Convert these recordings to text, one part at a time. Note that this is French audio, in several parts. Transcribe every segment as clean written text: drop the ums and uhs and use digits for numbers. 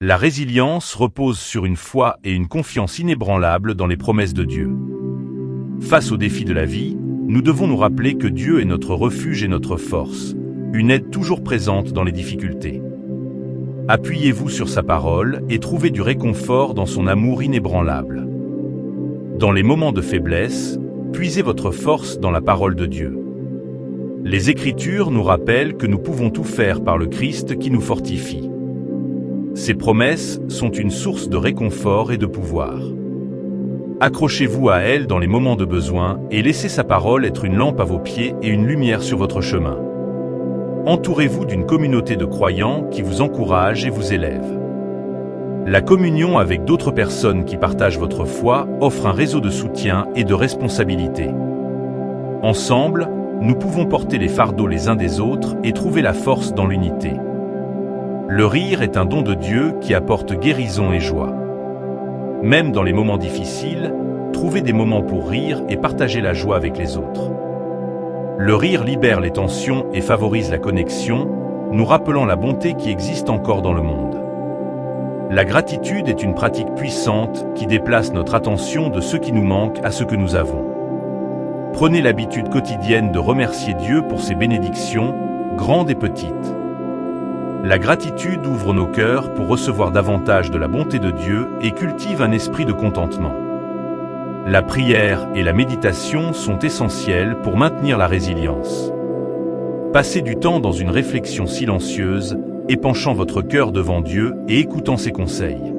La résilience repose sur une foi et une confiance inébranlables dans les promesses de Dieu. Face aux défis de la vie, nous devons nous rappeler que Dieu est notre refuge et notre force, une aide toujours présente dans les difficultés. Appuyez-vous sur sa parole et trouvez du réconfort dans son amour inébranlable. Dans les moments de faiblesse, puisez votre force dans la parole de Dieu. Les Écritures nous rappellent que nous pouvons tout faire par le Christ qui nous fortifie. Ces promesses sont une source de réconfort et de pouvoir. Accrochez-vous à elle dans les moments de besoin et laissez sa parole être une lampe à vos pieds et une lumière sur votre chemin. Entourez-vous d'une communauté de croyants qui vous encourage et vous élève. La communion avec d'autres personnes qui partagent votre foi offre un réseau de soutien et de responsabilité. Ensemble, nous pouvons porter les fardeaux les uns des autres et trouver la force dans l'unité. Le rire est un don de Dieu qui apporte guérison et joie. Même dans les moments difficiles, trouvez des moments pour rire et partager la joie avec les autres. Le rire libère les tensions et favorise la connexion, nous rappelant la bonté qui existe encore dans le monde. La gratitude est une pratique puissante qui déplace notre attention de ce qui nous manque à ce que nous avons. Prenez l'habitude quotidienne de remercier Dieu pour ses bénédictions, grandes et petites. La gratitude ouvre nos cœurs pour recevoir davantage de la bonté de Dieu et cultive un esprit de contentement. La prière et la méditation sont essentielles pour maintenir la résilience. Passez du temps dans une réflexion silencieuse, épanchant votre cœur devant Dieu et écoutant ses conseils.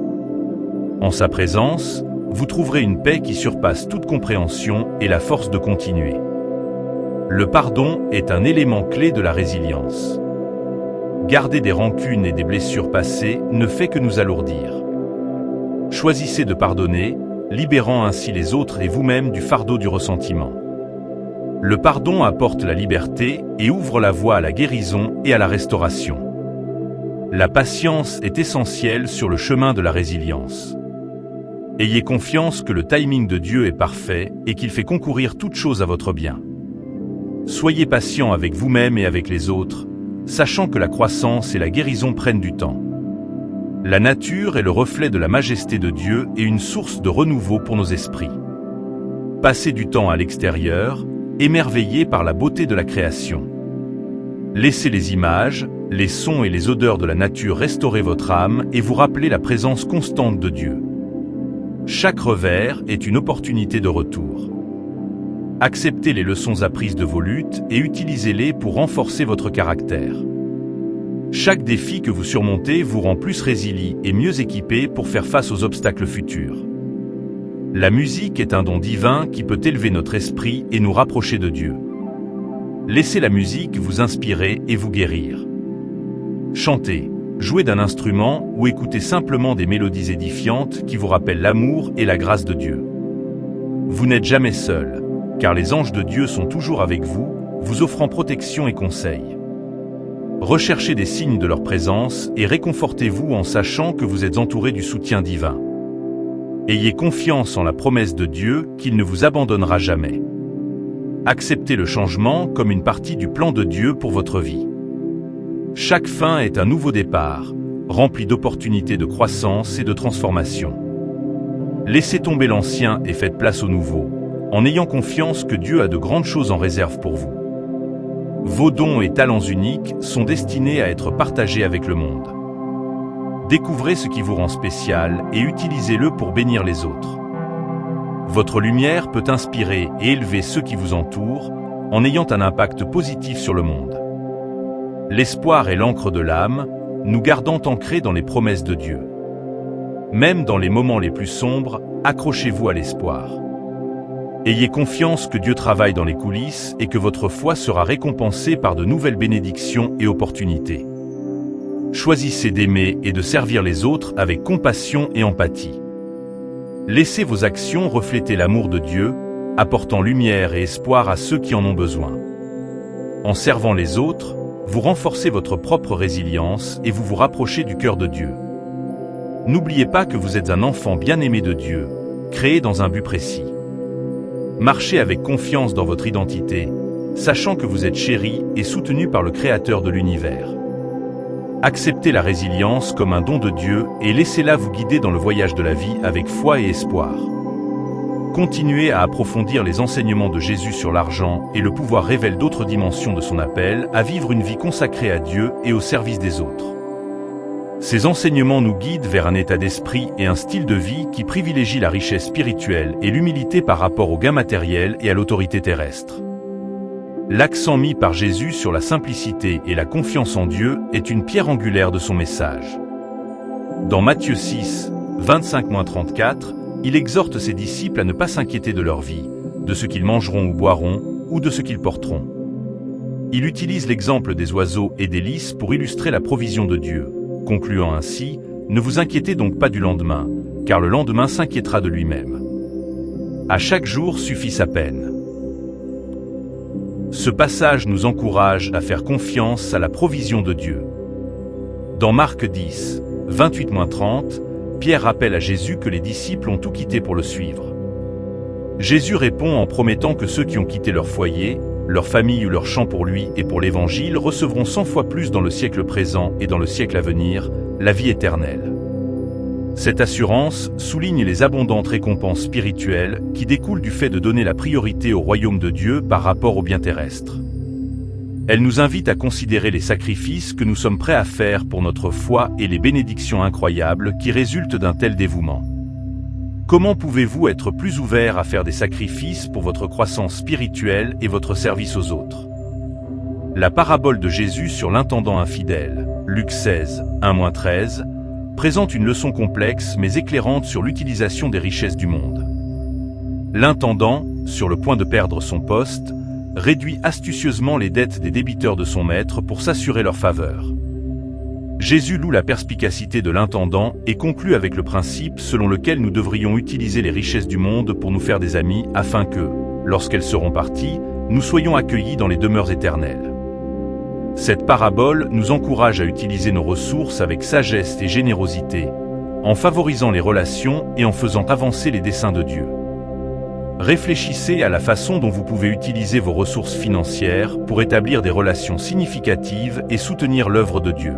En sa présence, vous trouverez une paix qui surpasse toute compréhension et la force de continuer. Le pardon est un élément clé de la résilience. Garder des rancunes et des blessures passées ne fait que nous alourdir. Choisissez de pardonner, libérant ainsi les autres et vous-même du fardeau du ressentiment. Le pardon apporte la liberté et ouvre la voie à la guérison et à la restauration. La patience est essentielle sur le chemin de la résilience. Ayez confiance que le timing de Dieu est parfait et qu'il fait concourir toutes choses à votre bien. Soyez patient avec vous-même et avec les autres, sachant que la croissance et la guérison prennent du temps. La nature est le reflet de la majesté de Dieu et une source de renouveau pour nos esprits. Passez du temps à l'extérieur, émerveillés par la beauté de la création. Laissez les images, les sons et les odeurs de la nature restaurer votre âme et vous rappeler la présence constante de Dieu. Chaque revers est une opportunité de retour. Acceptez les leçons apprises de vos luttes et utilisez-les pour renforcer votre caractère. Chaque défi que vous surmontez vous rend plus résilient et mieux équipé pour faire face aux obstacles futurs. La musique est un don divin qui peut élever notre esprit et nous rapprocher de Dieu. Laissez la musique vous inspirer et vous guérir. Chantez, jouez d'un instrument ou écoutez simplement des mélodies édifiantes qui vous rappellent l'amour et la grâce de Dieu. Vous n'êtes jamais seul, car les anges de Dieu sont toujours avec vous, vous offrant protection et conseil. Recherchez des signes de leur présence et réconfortez-vous en sachant que vous êtes entouré du soutien divin. Ayez confiance en la promesse de Dieu qu'il ne vous abandonnera jamais. Acceptez le changement comme une partie du plan de Dieu pour votre vie. Chaque fin est un nouveau départ, rempli d'opportunités de croissance et de transformation. Laissez tomber l'ancien et faites place au nouveau, en ayant confiance que Dieu a de grandes choses en réserve pour vous. Vos dons et talents uniques sont destinés à être partagés avec le monde. Découvrez ce qui vous rend spécial et utilisez-le pour bénir les autres. Votre lumière peut inspirer et élever ceux qui vous entourent en ayant un impact positif sur le monde. L'espoir est l'encre de l'âme, nous gardant ancrés dans les promesses de Dieu. Même dans les moments les plus sombres, accrochez-vous à l'espoir. Ayez confiance que Dieu travaille dans les coulisses et que votre foi sera récompensée par de nouvelles bénédictions et opportunités. Choisissez d'aimer et de servir les autres avec compassion et empathie. Laissez vos actions refléter l'amour de Dieu, apportant lumière et espoir à ceux qui en ont besoin. En servant les autres, vous renforcez votre propre résilience et vous vous rapprochez du cœur de Dieu. N'oubliez pas que vous êtes un enfant bien-aimé de Dieu, créé dans un but précis. Marchez avec confiance dans votre identité, sachant que vous êtes chéri et soutenu par le Créateur de l'univers. Acceptez la résilience comme un don de Dieu et laissez-la vous guider dans le voyage de la vie avec foi et espoir. Continuez à approfondir les enseignements de Jésus sur l'argent et le pouvoir révèle d'autres dimensions de son appel à vivre une vie consacrée à Dieu et au service des autres. Ces enseignements nous guident vers un état d'esprit et un style de vie qui privilégie la richesse spirituelle et l'humilité par rapport aux gains matériels et à l'autorité terrestre. L'accent mis par Jésus sur la simplicité et la confiance en Dieu est une pierre angulaire de son message. Dans Matthieu 6, 25-34, il exhorte ses disciples à ne pas s'inquiéter de leur vie, de ce qu'ils mangeront ou boiront, ou de ce qu'ils porteront. Il utilise l'exemple des oiseaux et des lys pour illustrer la provision de Dieu, concluant ainsi « Ne vous inquiétez donc pas du lendemain, car le lendemain s'inquiétera de lui-même. À chaque jour suffit sa peine. » Ce passage nous encourage à faire confiance à la provision de Dieu. Dans Marc 10, 28-30, Pierre rappelle à Jésus que les disciples ont tout quitté pour le suivre. Jésus répond en promettant que ceux qui ont quitté leur foyer, leur famille ou leur champ pour lui et pour l'Évangile recevront 100 fois plus dans le siècle présent et dans le siècle à venir, la vie éternelle. Cette assurance souligne les abondantes récompenses spirituelles qui découlent du fait de donner la priorité au royaume de Dieu par rapport aux biens terrestres. Elle nous invite à considérer les sacrifices que nous sommes prêts à faire pour notre foi et les bénédictions incroyables qui résultent d'un tel dévouement. Comment pouvez-vous être plus ouvert à faire des sacrifices pour votre croissance spirituelle et votre service aux autres? La parabole de Jésus sur l'intendant infidèle, Luc 16, 1-13, présente une leçon complexe mais éclairante sur l'utilisation des richesses du monde. L'intendant, sur le point de perdre son poste, réduit astucieusement les dettes des débiteurs de son maître pour s'assurer leur faveur. Jésus loue la perspicacité de l'intendant et conclut avec le principe selon lequel nous devrions utiliser les richesses du monde pour nous faire des amis afin que, lorsqu'elles seront parties, nous soyons accueillis dans les demeures éternelles. Cette parabole nous encourage à utiliser nos ressources avec sagesse et générosité, en favorisant les relations et en faisant avancer les desseins de Dieu. Réfléchissez à la façon dont vous pouvez utiliser vos ressources financières pour établir des relations significatives et soutenir l'œuvre de Dieu.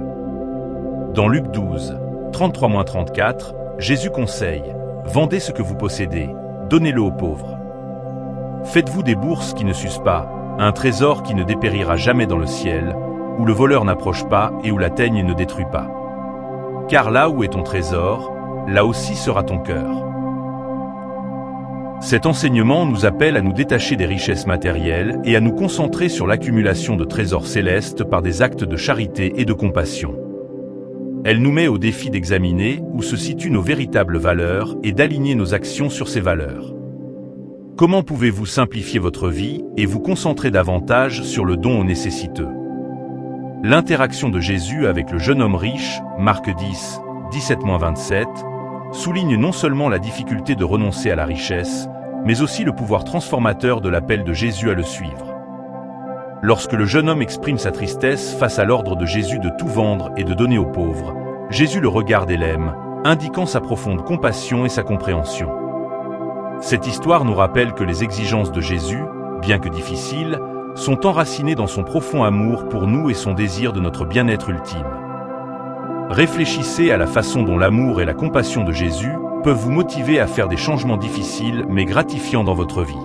Dans Luc 12, 33-34, Jésus conseille « Vendez ce que vous possédez, donnez-le aux pauvres. Faites-vous des bourses qui ne s'usent pas, un trésor qui ne dépérira jamais dans le ciel, où le voleur n'approche pas et où la teigne ne détruit pas. Car là où est ton trésor, là aussi sera ton cœur. » Cet enseignement nous appelle à nous détacher des richesses matérielles et à nous concentrer sur l'accumulation de trésors célestes par des actes de charité et de compassion. Elle nous met au défi d'examiner où se situent nos véritables valeurs et d'aligner nos actions sur ces valeurs. Comment pouvez-vous simplifier votre vie et vous concentrer davantage sur le don aux nécessiteux? L'interaction de Jésus avec le jeune homme riche, Marc 10, 17-27, souligne non seulement la difficulté de renoncer à la richesse, mais aussi le pouvoir transformateur de l'appel de Jésus à le suivre. Lorsque le jeune homme exprime sa tristesse face à l'ordre de Jésus de tout vendre et de donner aux pauvres, Jésus le regarde et l'aime, indiquant sa profonde compassion et sa compréhension. Cette histoire nous rappelle que les exigences de Jésus, bien que difficiles, sont enracinées dans son profond amour pour nous et son désir de notre bien-être ultime. Réfléchissez à la façon dont l'amour et la compassion de Jésus peuvent vous motiver à faire des changements difficiles mais gratifiants dans votre vie.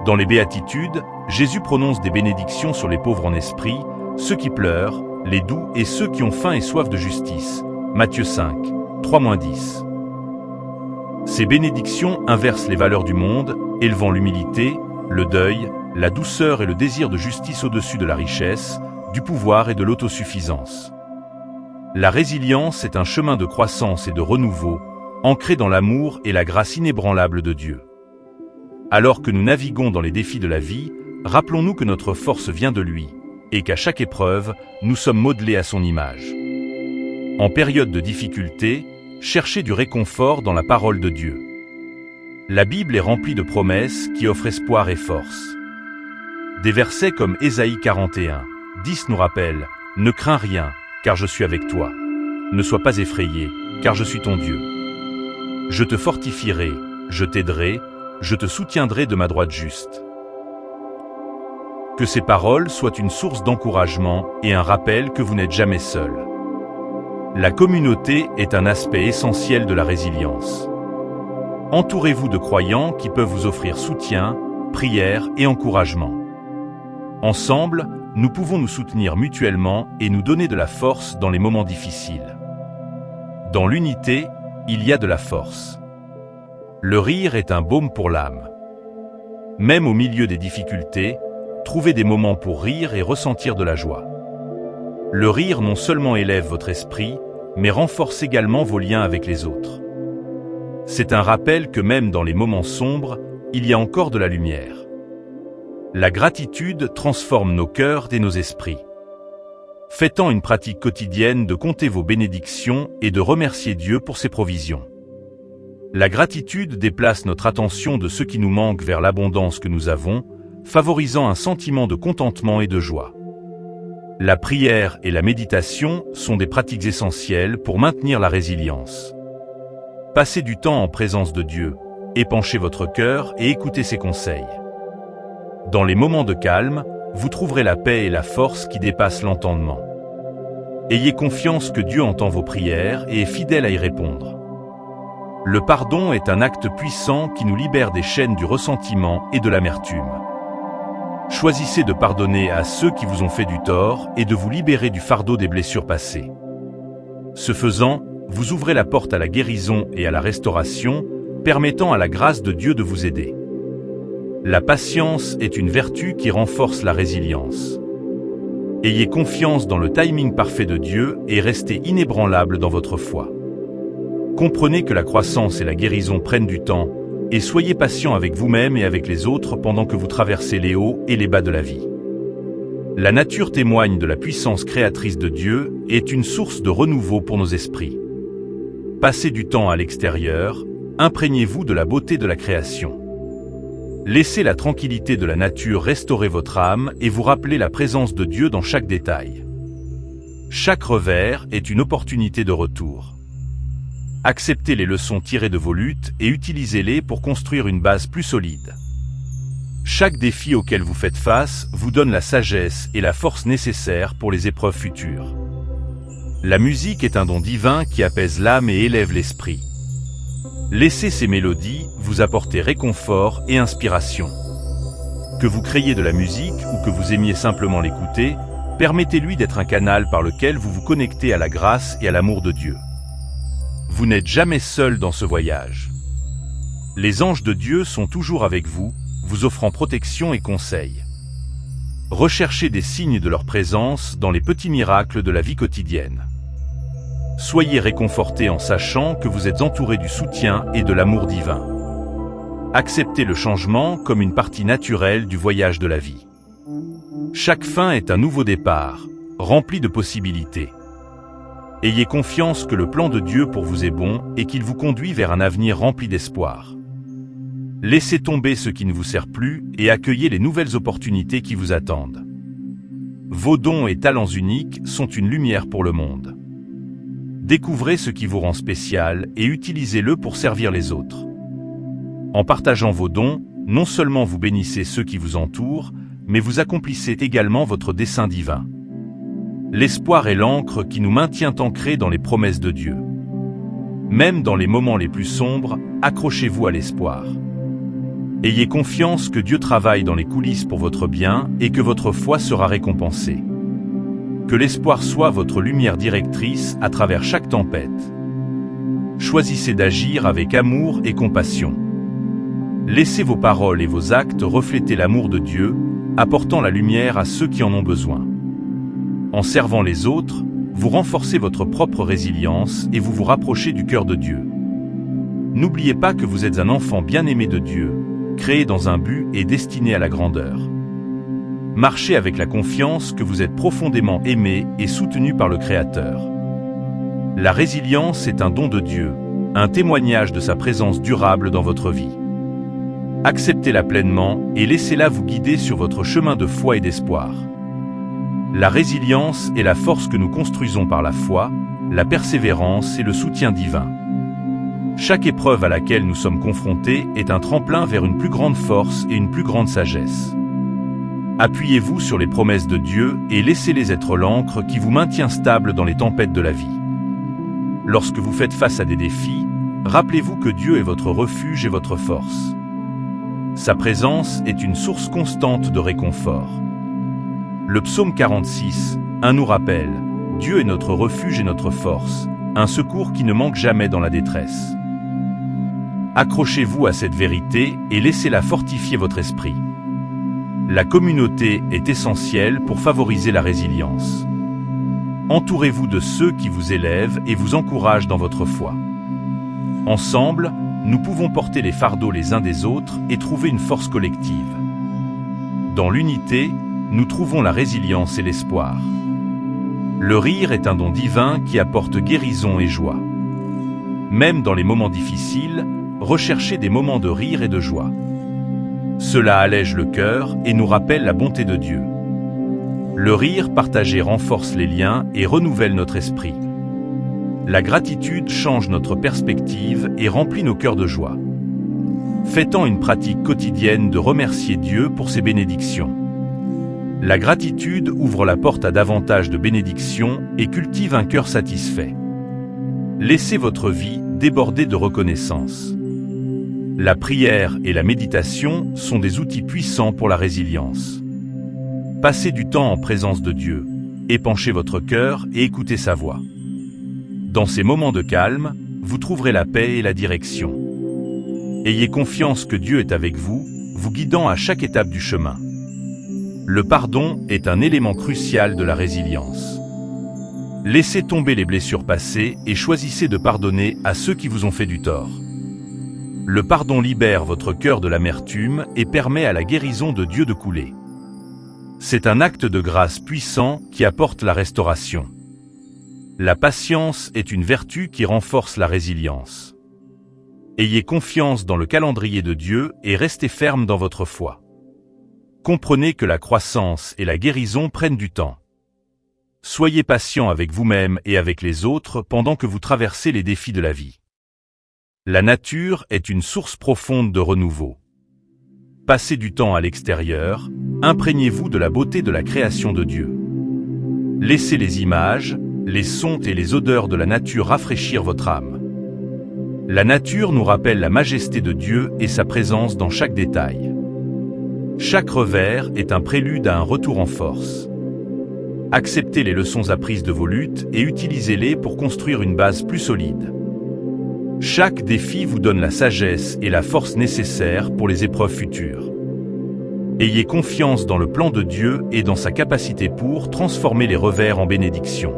Dans les béatitudes, Jésus prononce des bénédictions sur les pauvres en esprit, ceux qui pleurent, les doux et ceux qui ont faim et soif de justice. Matthieu 5, 3-10. Ces bénédictions inversent les valeurs du monde, élevant l'humilité, le deuil, la douceur et le désir de justice au-dessus de la richesse, du pouvoir et de l'autosuffisance. La résilience est un chemin de croissance et de renouveau, ancré dans l'amour et la grâce inébranlable de Dieu. Alors que nous naviguons dans les défis de la vie, rappelons-nous que notre force vient de lui, et qu'à chaque épreuve, nous sommes modelés à son image. En période de difficulté, cherchez du réconfort dans la parole de Dieu. La Bible est remplie de promesses qui offrent espoir et force. Des versets comme Ésaïe 41, 10 nous rappellent « Ne crains rien, car je suis avec toi. Ne sois pas effrayé, car je suis ton Dieu. Je te fortifierai, je t'aiderai, je te soutiendrai de ma droite juste. » Que ces paroles soient une source d'encouragement et un rappel que vous n'êtes jamais seul. La communauté est un aspect essentiel de la résilience. Entourez-vous de croyants qui peuvent vous offrir soutien, prière et encouragement. Ensemble, nous pouvons nous soutenir mutuellement et nous donner de la force dans les moments difficiles. Dans l'unité, il y a de la force. Le rire est un baume pour l'âme. Même au milieu des difficultés, trouvez des moments pour rire et ressentir de la joie. Le rire non seulement élève votre esprit, mais renforce également vos liens avec les autres. C'est un rappel que même dans les moments sombres, il y a encore de la lumière. La gratitude transforme nos cœurs et nos esprits. Faites-en une pratique quotidienne de compter vos bénédictions et de remercier Dieu pour ses provisions. La gratitude déplace notre attention de ce qui nous manque vers l'abondance que nous avons, favorisant un sentiment de contentement et de joie. La prière et la méditation sont des pratiques essentielles pour maintenir la résilience. Passez du temps en présence de Dieu, épanchez votre cœur et écoutez ses conseils. Dans les moments de calme, vous trouverez la paix et la force qui dépassent l'entendement. Ayez confiance que Dieu entend vos prières et est fidèle à y répondre. Le pardon est un acte puissant qui nous libère des chaînes du ressentiment et de l'amertume. Choisissez de pardonner à ceux qui vous ont fait du tort et de vous libérer du fardeau des blessures passées. Ce faisant, vous ouvrez la porte à la guérison et à la restauration, permettant à la grâce de Dieu de vous aider. La patience est une vertu qui renforce la résilience. Ayez confiance dans le timing parfait de Dieu et restez inébranlable dans votre foi. Comprenez que la croissance et la guérison prennent du temps, et soyez patient avec vous-même et avec les autres pendant que vous traversez les hauts et les bas de la vie. La nature témoigne de la puissance créatrice de Dieu et est une source de renouveau pour nos esprits. Passez du temps à l'extérieur, imprégnez-vous de la beauté de la création. Laissez la tranquillité de la nature restaurer votre âme et vous rappeler la présence de Dieu dans chaque détail. Chaque revers est une opportunité de retour. Acceptez les leçons tirées de vos luttes et utilisez-les pour construire une base plus solide. Chaque défi auquel vous faites face vous donne la sagesse et la force nécessaires pour les épreuves futures. La musique est un don divin qui apaise l'âme et élève l'esprit. Laissez ces mélodies vous apporter réconfort et inspiration. Que vous créiez de la musique ou que vous aimiez simplement l'écouter, permettez-lui d'être un canal par lequel vous vous connectez à la grâce et à l'amour de Dieu. Vous n'êtes jamais seul dans ce voyage. Les anges de Dieu sont toujours avec vous, vous offrant protection et conseil. Recherchez des signes de leur présence dans les petits miracles de la vie quotidienne. Soyez réconfortés en sachant que vous êtes entourés du soutien et de l'amour divin. Acceptez le changement comme une partie naturelle du voyage de la vie. Chaque fin est un nouveau départ, rempli de possibilités. Ayez confiance que le plan de Dieu pour vous est bon et qu'il vous conduit vers un avenir rempli d'espoir. Laissez tomber ce qui ne vous sert plus et accueillez les nouvelles opportunités qui vous attendent. Vos dons et talents uniques sont une lumière pour le monde. Découvrez ce qui vous rend spécial et utilisez-le pour servir les autres. En partageant vos dons, non seulement vous bénissez ceux qui vous entourent, mais vous accomplissez également votre dessein divin. L'espoir est l'encre qui nous maintient ancrés dans les promesses de Dieu. Même dans les moments les plus sombres, accrochez-vous à l'espoir. Ayez confiance que Dieu travaille dans les coulisses pour votre bien et que votre foi sera récompensée. Que l'espoir soit votre lumière directrice à travers chaque tempête. Choisissez d'agir avec amour et compassion. Laissez vos paroles et vos actes refléter l'amour de Dieu, apportant la lumière à ceux qui en ont besoin. En servant les autres, vous renforcez votre propre résilience et vous vous rapprochez du cœur de Dieu. N'oubliez pas que vous êtes un enfant bien-aimé de Dieu, créé dans un but et destiné à la grandeur. Marchez avec la confiance que vous êtes profondément aimé et soutenu par le Créateur. La résilience est un don de Dieu, un témoignage de sa présence durable dans votre vie. Acceptez-la pleinement et laissez-la vous guider sur votre chemin de foi et d'espoir. La résilience est la force que nous construisons par la foi, la persévérance et le soutien divin. Chaque épreuve à laquelle nous sommes confrontés est un tremplin vers une plus grande force et une plus grande sagesse. Appuyez-vous sur les promesses de Dieu et laissez-les être l'ancre qui vous maintient stable dans les tempêtes de la vie. Lorsque vous faites face à des défis, rappelez-vous que Dieu est votre refuge et votre force. Sa présence est une source constante de réconfort. Le psaume 46, 1 nous rappelle « Dieu est notre refuge et notre force, un secours qui ne manque jamais dans la détresse ». Accrochez-vous à cette vérité et laissez-la fortifier votre esprit. La communauté est essentielle pour favoriser la résilience. Entourez-vous de ceux qui vous élèvent et vous encouragent dans votre foi. Ensemble, nous pouvons porter les fardeaux les uns des autres et trouver une force collective. Dans l'unité, nous trouvons la résilience et l'espoir. Le rire est un don divin qui apporte guérison et joie. Même dans les moments difficiles, recherchez des moments de rire et de joie. Cela allège le cœur et nous rappelle la bonté de Dieu. Le rire partagé renforce les liens et renouvelle notre esprit. La gratitude change notre perspective et remplit nos cœurs de joie. Faites-en une pratique quotidienne de remercier Dieu pour ses bénédictions. La gratitude ouvre la porte à davantage de bénédictions et cultive un cœur satisfait. Laissez votre vie déborder de reconnaissance. La prière et la méditation sont des outils puissants pour la résilience. Passez du temps en présence de Dieu, épanchez votre cœur et écoutez sa voix. Dans ces moments de calme, vous trouverez la paix et la direction. Ayez confiance que Dieu est avec vous, vous guidant à chaque étape du chemin. Le pardon est un élément crucial de la résilience. Laissez tomber les blessures passées et choisissez de pardonner à ceux qui vous ont fait du tort. Le pardon libère votre cœur de l'amertume et permet à la guérison de Dieu de couler. C'est un acte de grâce puissant qui apporte la restauration. La patience est une vertu qui renforce la résilience. Ayez confiance dans le calendrier de Dieu et restez ferme dans votre foi. Comprenez que la croissance et la guérison prennent du temps. Soyez patient avec vous-même et avec les autres pendant que vous traversez les défis de la vie. La nature est une source profonde de renouveau. Passez du temps à l'extérieur, imprégnez-vous de la beauté de la création de Dieu. Laissez les images, les sons et les odeurs de la nature rafraîchir votre âme. La nature nous rappelle la majesté de Dieu et sa présence dans chaque détail. Chaque revers est un prélude à un retour en force. Acceptez les leçons apprises de vos luttes et utilisez-les pour construire une base plus solide. Chaque défi vous donne la sagesse et la force nécessaires pour les épreuves futures. Ayez confiance dans le plan de Dieu et dans sa capacité pour transformer les revers en bénédictions.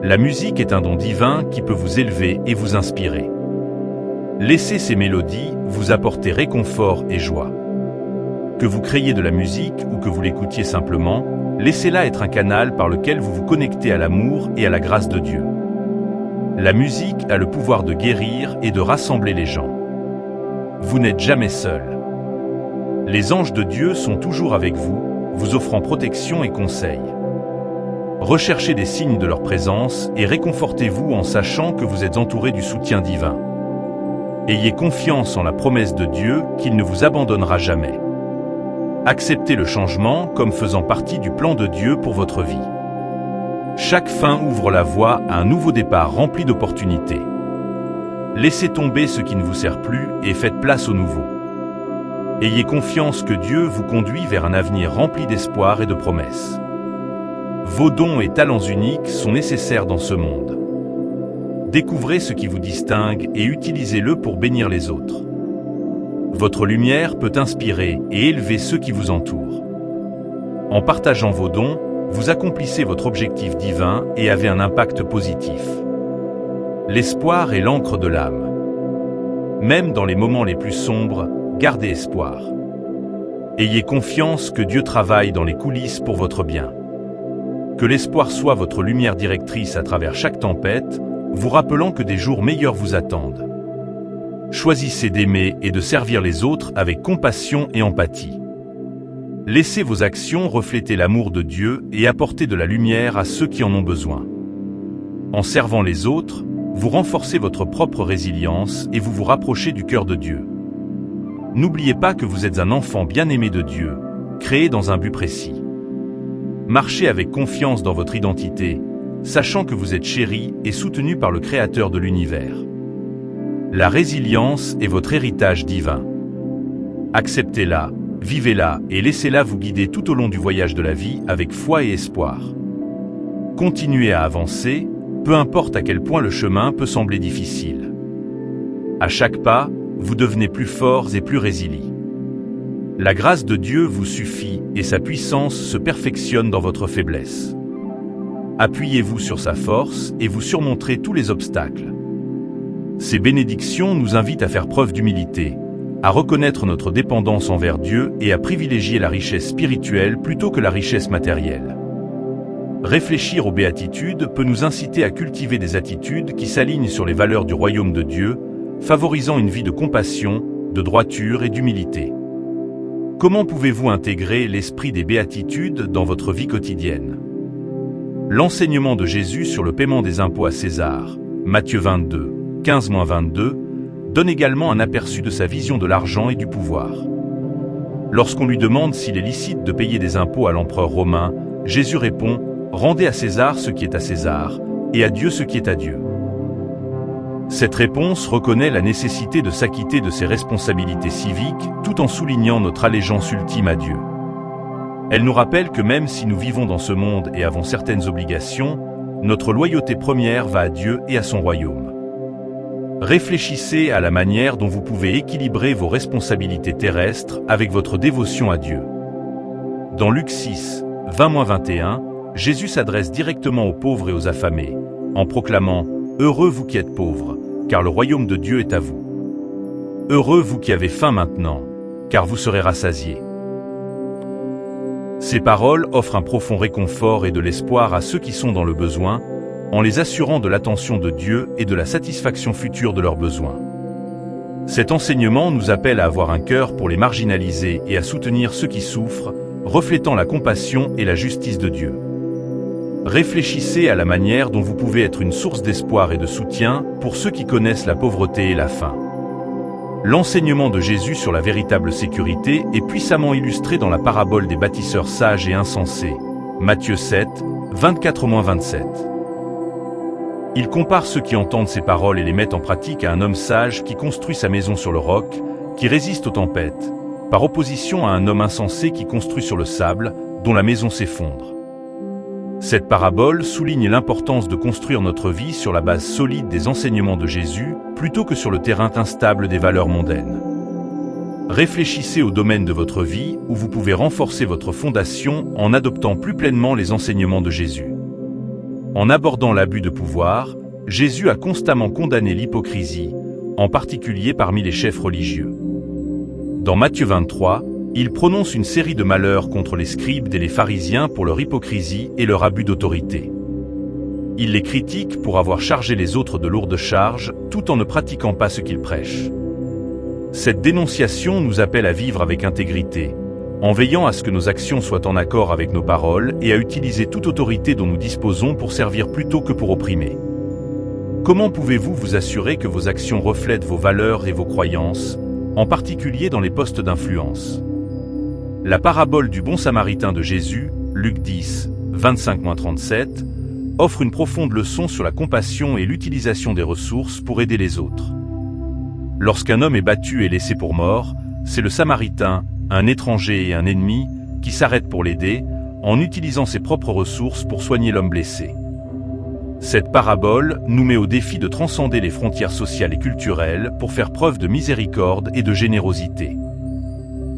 La musique est un don divin qui peut vous élever et vous inspirer. Laissez ces mélodies vous apporter réconfort et joie. Que vous créiez de la musique ou que vous l'écoutiez simplement, laissez-la être un canal par lequel vous vous connectez à l'amour et à la grâce de Dieu. La musique a le pouvoir de guérir et de rassembler les gens. Vous n'êtes jamais seul. Les anges de Dieu sont toujours avec vous, vous offrant protection et conseil. Recherchez des signes de leur présence et réconfortez-vous en sachant que vous êtes entouré du soutien divin. Ayez confiance en la promesse de Dieu qu'il ne vous abandonnera jamais. Acceptez le changement comme faisant partie du plan de Dieu pour votre vie. Chaque fin ouvre la voie à un nouveau départ rempli d'opportunités. Laissez tomber ce qui ne vous sert plus et faites place au nouveau. Ayez confiance que Dieu vous conduit vers un avenir rempli d'espoir et de promesses. Vos dons et talents uniques sont nécessaires dans ce monde. Découvrez ce qui vous distingue et utilisez-le pour bénir les autres. Votre lumière peut inspirer et élever ceux qui vous entourent. En partageant vos dons, vous accomplissez votre objectif divin et avez un impact positif. L'espoir est l'encre de l'âme. Même dans les moments les plus sombres, gardez espoir. Ayez confiance que Dieu travaille dans les coulisses pour votre bien. Que l'espoir soit votre lumière directrice à travers chaque tempête, vous rappelant que des jours meilleurs vous attendent. Choisissez d'aimer et de servir les autres avec compassion et empathie. Laissez vos actions refléter l'amour de Dieu et apporter de la lumière à ceux qui en ont besoin. En servant les autres, vous renforcez votre propre résilience et vous vous rapprochez du cœur de Dieu. N'oubliez pas que vous êtes un enfant bien-aimé de Dieu, créés dans un but précis. Marchez avec confiance dans votre identité, sachant que vous êtes chéri et soutenu par le Créateur de l'univers. La résilience est votre héritage divin. Acceptez-la, vivez-la et laissez-la vous guider tout au long du voyage de la vie avec foi et espoir. Continuez à avancer, peu importe à quel point le chemin peut sembler difficile. À chaque pas, vous devenez plus forts et plus résilients. La grâce de Dieu vous suffit et sa puissance se perfectionne dans votre faiblesse. Appuyez-vous sur sa force et vous surmonterez tous les obstacles. Ces bénédictions nous invitent à faire preuve d'humilité, à reconnaître notre dépendance envers Dieu et à privilégier la richesse spirituelle plutôt que la richesse matérielle. Réfléchir aux béatitudes peut nous inciter à cultiver des attitudes qui s'alignent sur les valeurs du royaume de Dieu, favorisant une vie de compassion, de droiture et d'humilité. Comment pouvez-vous intégrer l'esprit des béatitudes dans votre vie quotidienne? L'enseignement de Jésus sur le paiement des impôts à César, Matthieu 22, 15-22, donne également un aperçu de sa vision de l'argent et du pouvoir. Lorsqu'on lui demande s'il est licite de payer des impôts à l'empereur romain, Jésus répond « Rendez à César ce qui est à César, et à Dieu ce qui est à Dieu ». Cette réponse reconnaît la nécessité de s'acquitter de ses responsabilités civiques tout en soulignant notre allégeance ultime à Dieu. Elle nous rappelle que même si nous vivons dans ce monde et avons certaines obligations, notre loyauté première va à Dieu et à son royaume. Réfléchissez à la manière dont vous pouvez équilibrer vos responsabilités terrestres avec votre dévotion à Dieu. Dans Luc 6, 20-21, Jésus s'adresse directement aux pauvres et aux affamés, en proclamant « Heureux vous qui êtes pauvres, car le royaume de Dieu est à vous. Heureux vous qui avez faim maintenant, car vous serez rassasiés. » Ces paroles offrent un profond réconfort et de l'espoir à ceux qui sont dans le besoin, en les assurant de l'attention de Dieu et de la satisfaction future de leurs besoins. Cet enseignement nous appelle à avoir un cœur pour les marginalisés et à soutenir ceux qui souffrent, reflétant la compassion et la justice de Dieu. Réfléchissez à la manière dont vous pouvez être une source d'espoir et de soutien pour ceux qui connaissent la pauvreté et la faim. L'enseignement de Jésus sur la véritable sécurité est puissamment illustré dans la parabole des bâtisseurs sages et insensés, Matthieu 7, 24-27. Il compare ceux qui entendent ces paroles et les mettent en pratique à un homme sage qui construit sa maison sur le roc, qui résiste aux tempêtes, par opposition à un homme insensé qui construit sur le sable, dont la maison s'effondre. Cette parabole souligne l'importance de construire notre vie sur la base solide des enseignements de Jésus, plutôt que sur le terrain instable des valeurs mondaines. Réfléchissez au domaine de votre vie où vous pouvez renforcer votre fondation en adoptant plus pleinement les enseignements de Jésus. En abordant l'abus de pouvoir, Jésus a constamment condamné l'hypocrisie, en particulier parmi les chefs religieux. Dans Matthieu 23, il prononce une série de malheurs contre les scribes et les pharisiens pour leur hypocrisie et leur abus d'autorité. Il les critique pour avoir chargé les autres de lourdes charges, tout en ne pratiquant pas ce qu'ils prêchent. Cette dénonciation nous appelle à vivre avec intégrité, en veillant à ce que nos actions soient en accord avec nos paroles et à utiliser toute autorité dont nous disposons pour servir plutôt que pour opprimer. Comment pouvez-vous vous assurer que vos actions reflètent vos valeurs et vos croyances, en particulier dans les postes d'influence? La parabole du bon samaritain de Jésus, Luc 10, 25-37, offre une profonde leçon sur la compassion et l'utilisation des ressources pour aider les autres. Lorsqu'un homme est battu et laissé pour mort, c'est le Samaritain, un étranger et un ennemi, qui s'arrête pour l'aider, en utilisant ses propres ressources pour soigner l'homme blessé. Cette parabole nous met au défi de transcender les frontières sociales et culturelles pour faire preuve de miséricorde et de générosité.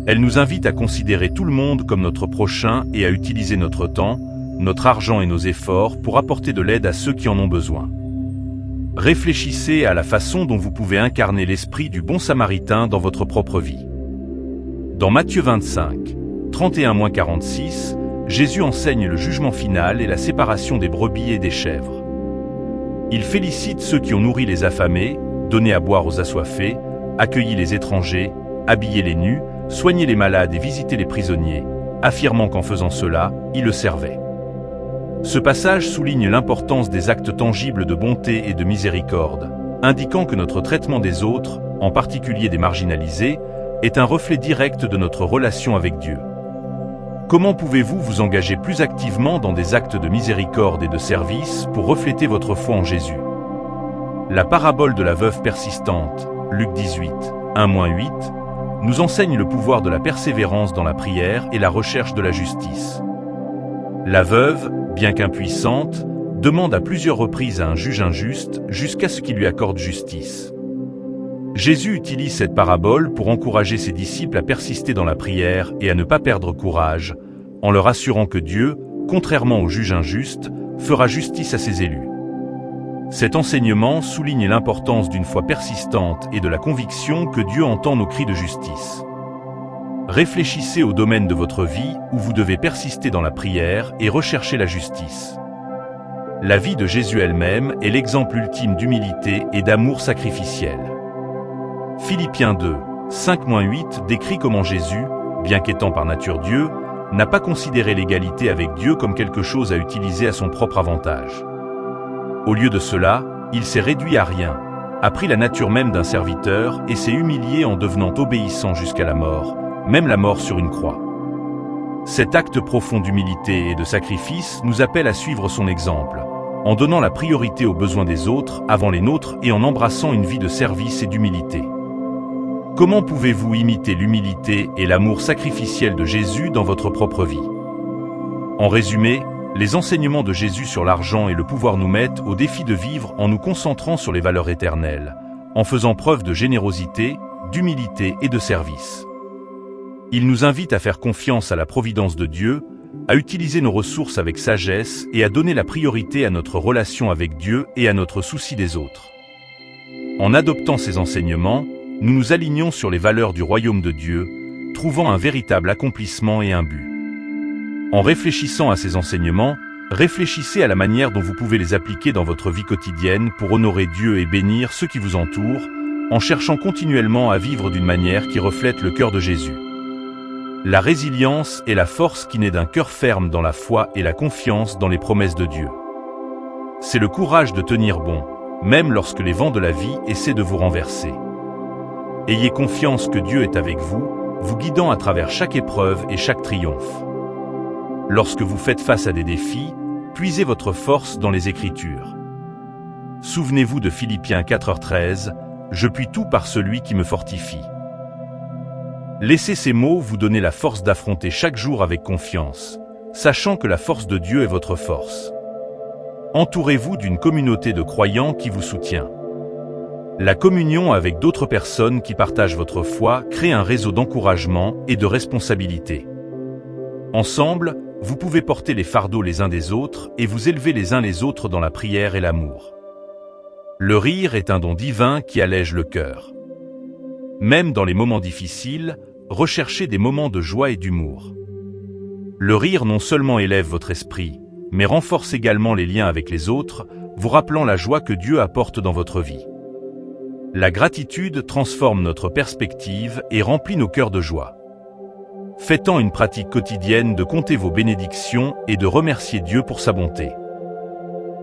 Elle nous invite à considérer tout le monde comme notre prochain et à utiliser notre temps, notre argent et nos efforts pour apporter de l'aide à ceux qui en ont besoin. Réfléchissez à la façon dont vous pouvez incarner l'esprit du bon samaritain dans votre propre vie. Dans Matthieu 25, 31-46, Jésus enseigne le jugement final et la séparation des brebis et des chèvres. Il félicite ceux qui ont nourri les affamés, donné à boire aux assoiffés, accueilli les étrangers, habillé les nus, soigné les malades et visité les prisonniers, affirmant qu'en faisant cela, il le servait. Ce passage souligne l'importance des actes tangibles de bonté et de miséricorde, indiquant que notre traitement des autres, en particulier des marginalisés, est un reflet direct de notre relation avec Dieu. Comment pouvez-vous vous engager plus activement dans des actes de miséricorde et de service pour refléter votre foi en Jésus? La parabole de la veuve persistante, Luc 18, 1-8, nous enseigne le pouvoir de la persévérance dans la prière et la recherche de la justice. La veuve, bien qu'impuissante, demande à plusieurs reprises à un juge injuste jusqu'à ce qu'il lui accorde justice. Jésus utilise cette parabole pour encourager ses disciples à persister dans la prière et à ne pas perdre courage, en leur assurant que Dieu, contrairement au juge injuste, fera justice à ses élus. Cet enseignement souligne l'importance d'une foi persistante et de la conviction que Dieu entend nos cris de justice. Réfléchissez au domaine de votre vie où vous devez persister dans la prière et rechercher la justice. La vie de Jésus elle-même est l'exemple ultime d'humilité et d'amour sacrificiel. Philippiens 2, 5-8 décrit comment Jésus, bien qu'étant par nature Dieu, n'a pas considéré l'égalité avec Dieu comme quelque chose à utiliser à son propre avantage. Au lieu de cela, il s'est réduit à rien, a pris la nature même d'un serviteur et s'est humilié en devenant obéissant jusqu'à la mort, même la mort sur une croix. Cet acte profond d'humilité et de sacrifice nous appelle à suivre son exemple, en donnant la priorité aux besoins des autres avant les nôtres et en embrassant une vie de service et d'humilité. Comment pouvez-vous imiter l'humilité et l'amour sacrificiel de Jésus dans votre propre vie? En résumé, les enseignements de Jésus sur l'argent et le pouvoir nous mettent au défi de vivre en nous concentrant sur les valeurs éternelles, en faisant preuve de générosité, d'humilité et de service. Il nous invite à faire confiance à la providence de Dieu, à utiliser nos ressources avec sagesse et à donner la priorité à notre relation avec Dieu et à notre souci des autres. En adoptant ces enseignements, nous nous alignons sur les valeurs du royaume de Dieu, trouvant un véritable accomplissement et un but. En réfléchissant à ces enseignements, réfléchissez à la manière dont vous pouvez les appliquer dans votre vie quotidienne pour honorer Dieu et bénir ceux qui vous entourent, en cherchant continuellement à vivre d'une manière qui reflète le cœur de Jésus. La résilience est la force qui naît d'un cœur ferme dans la foi et la confiance dans les promesses de Dieu. C'est le courage de tenir bon, même lorsque les vents de la vie essaient de vous renverser. Ayez confiance que Dieu est avec vous, vous guidant à travers chaque épreuve et chaque triomphe. Lorsque vous faites face à des défis, puisez votre force dans les Écritures. Souvenez-vous de Philippiens 4:13, « Je puis tout par celui qui me fortifie ». Laissez ces mots vous donner la force d'affronter chaque jour avec confiance, sachant que la force de Dieu est votre force. Entourez-vous d'une communauté de croyants qui vous soutient. La communion avec d'autres personnes qui partagent votre foi crée un réseau d'encouragement et de responsabilité. Ensemble, vous pouvez porter les fardeaux les uns des autres et vous élever les uns les autres dans la prière et l'amour. Le rire est un don divin qui allège le cœur. Même dans les moments difficiles, recherchez des moments de joie et d'humour. Le rire non seulement élève votre esprit, mais renforce également les liens avec les autres, vous rappelant la joie que Dieu apporte dans votre vie. La gratitude transforme notre perspective et remplit nos cœurs de joie. Faites-en une pratique quotidienne de compter vos bénédictions et de remercier Dieu pour sa bonté.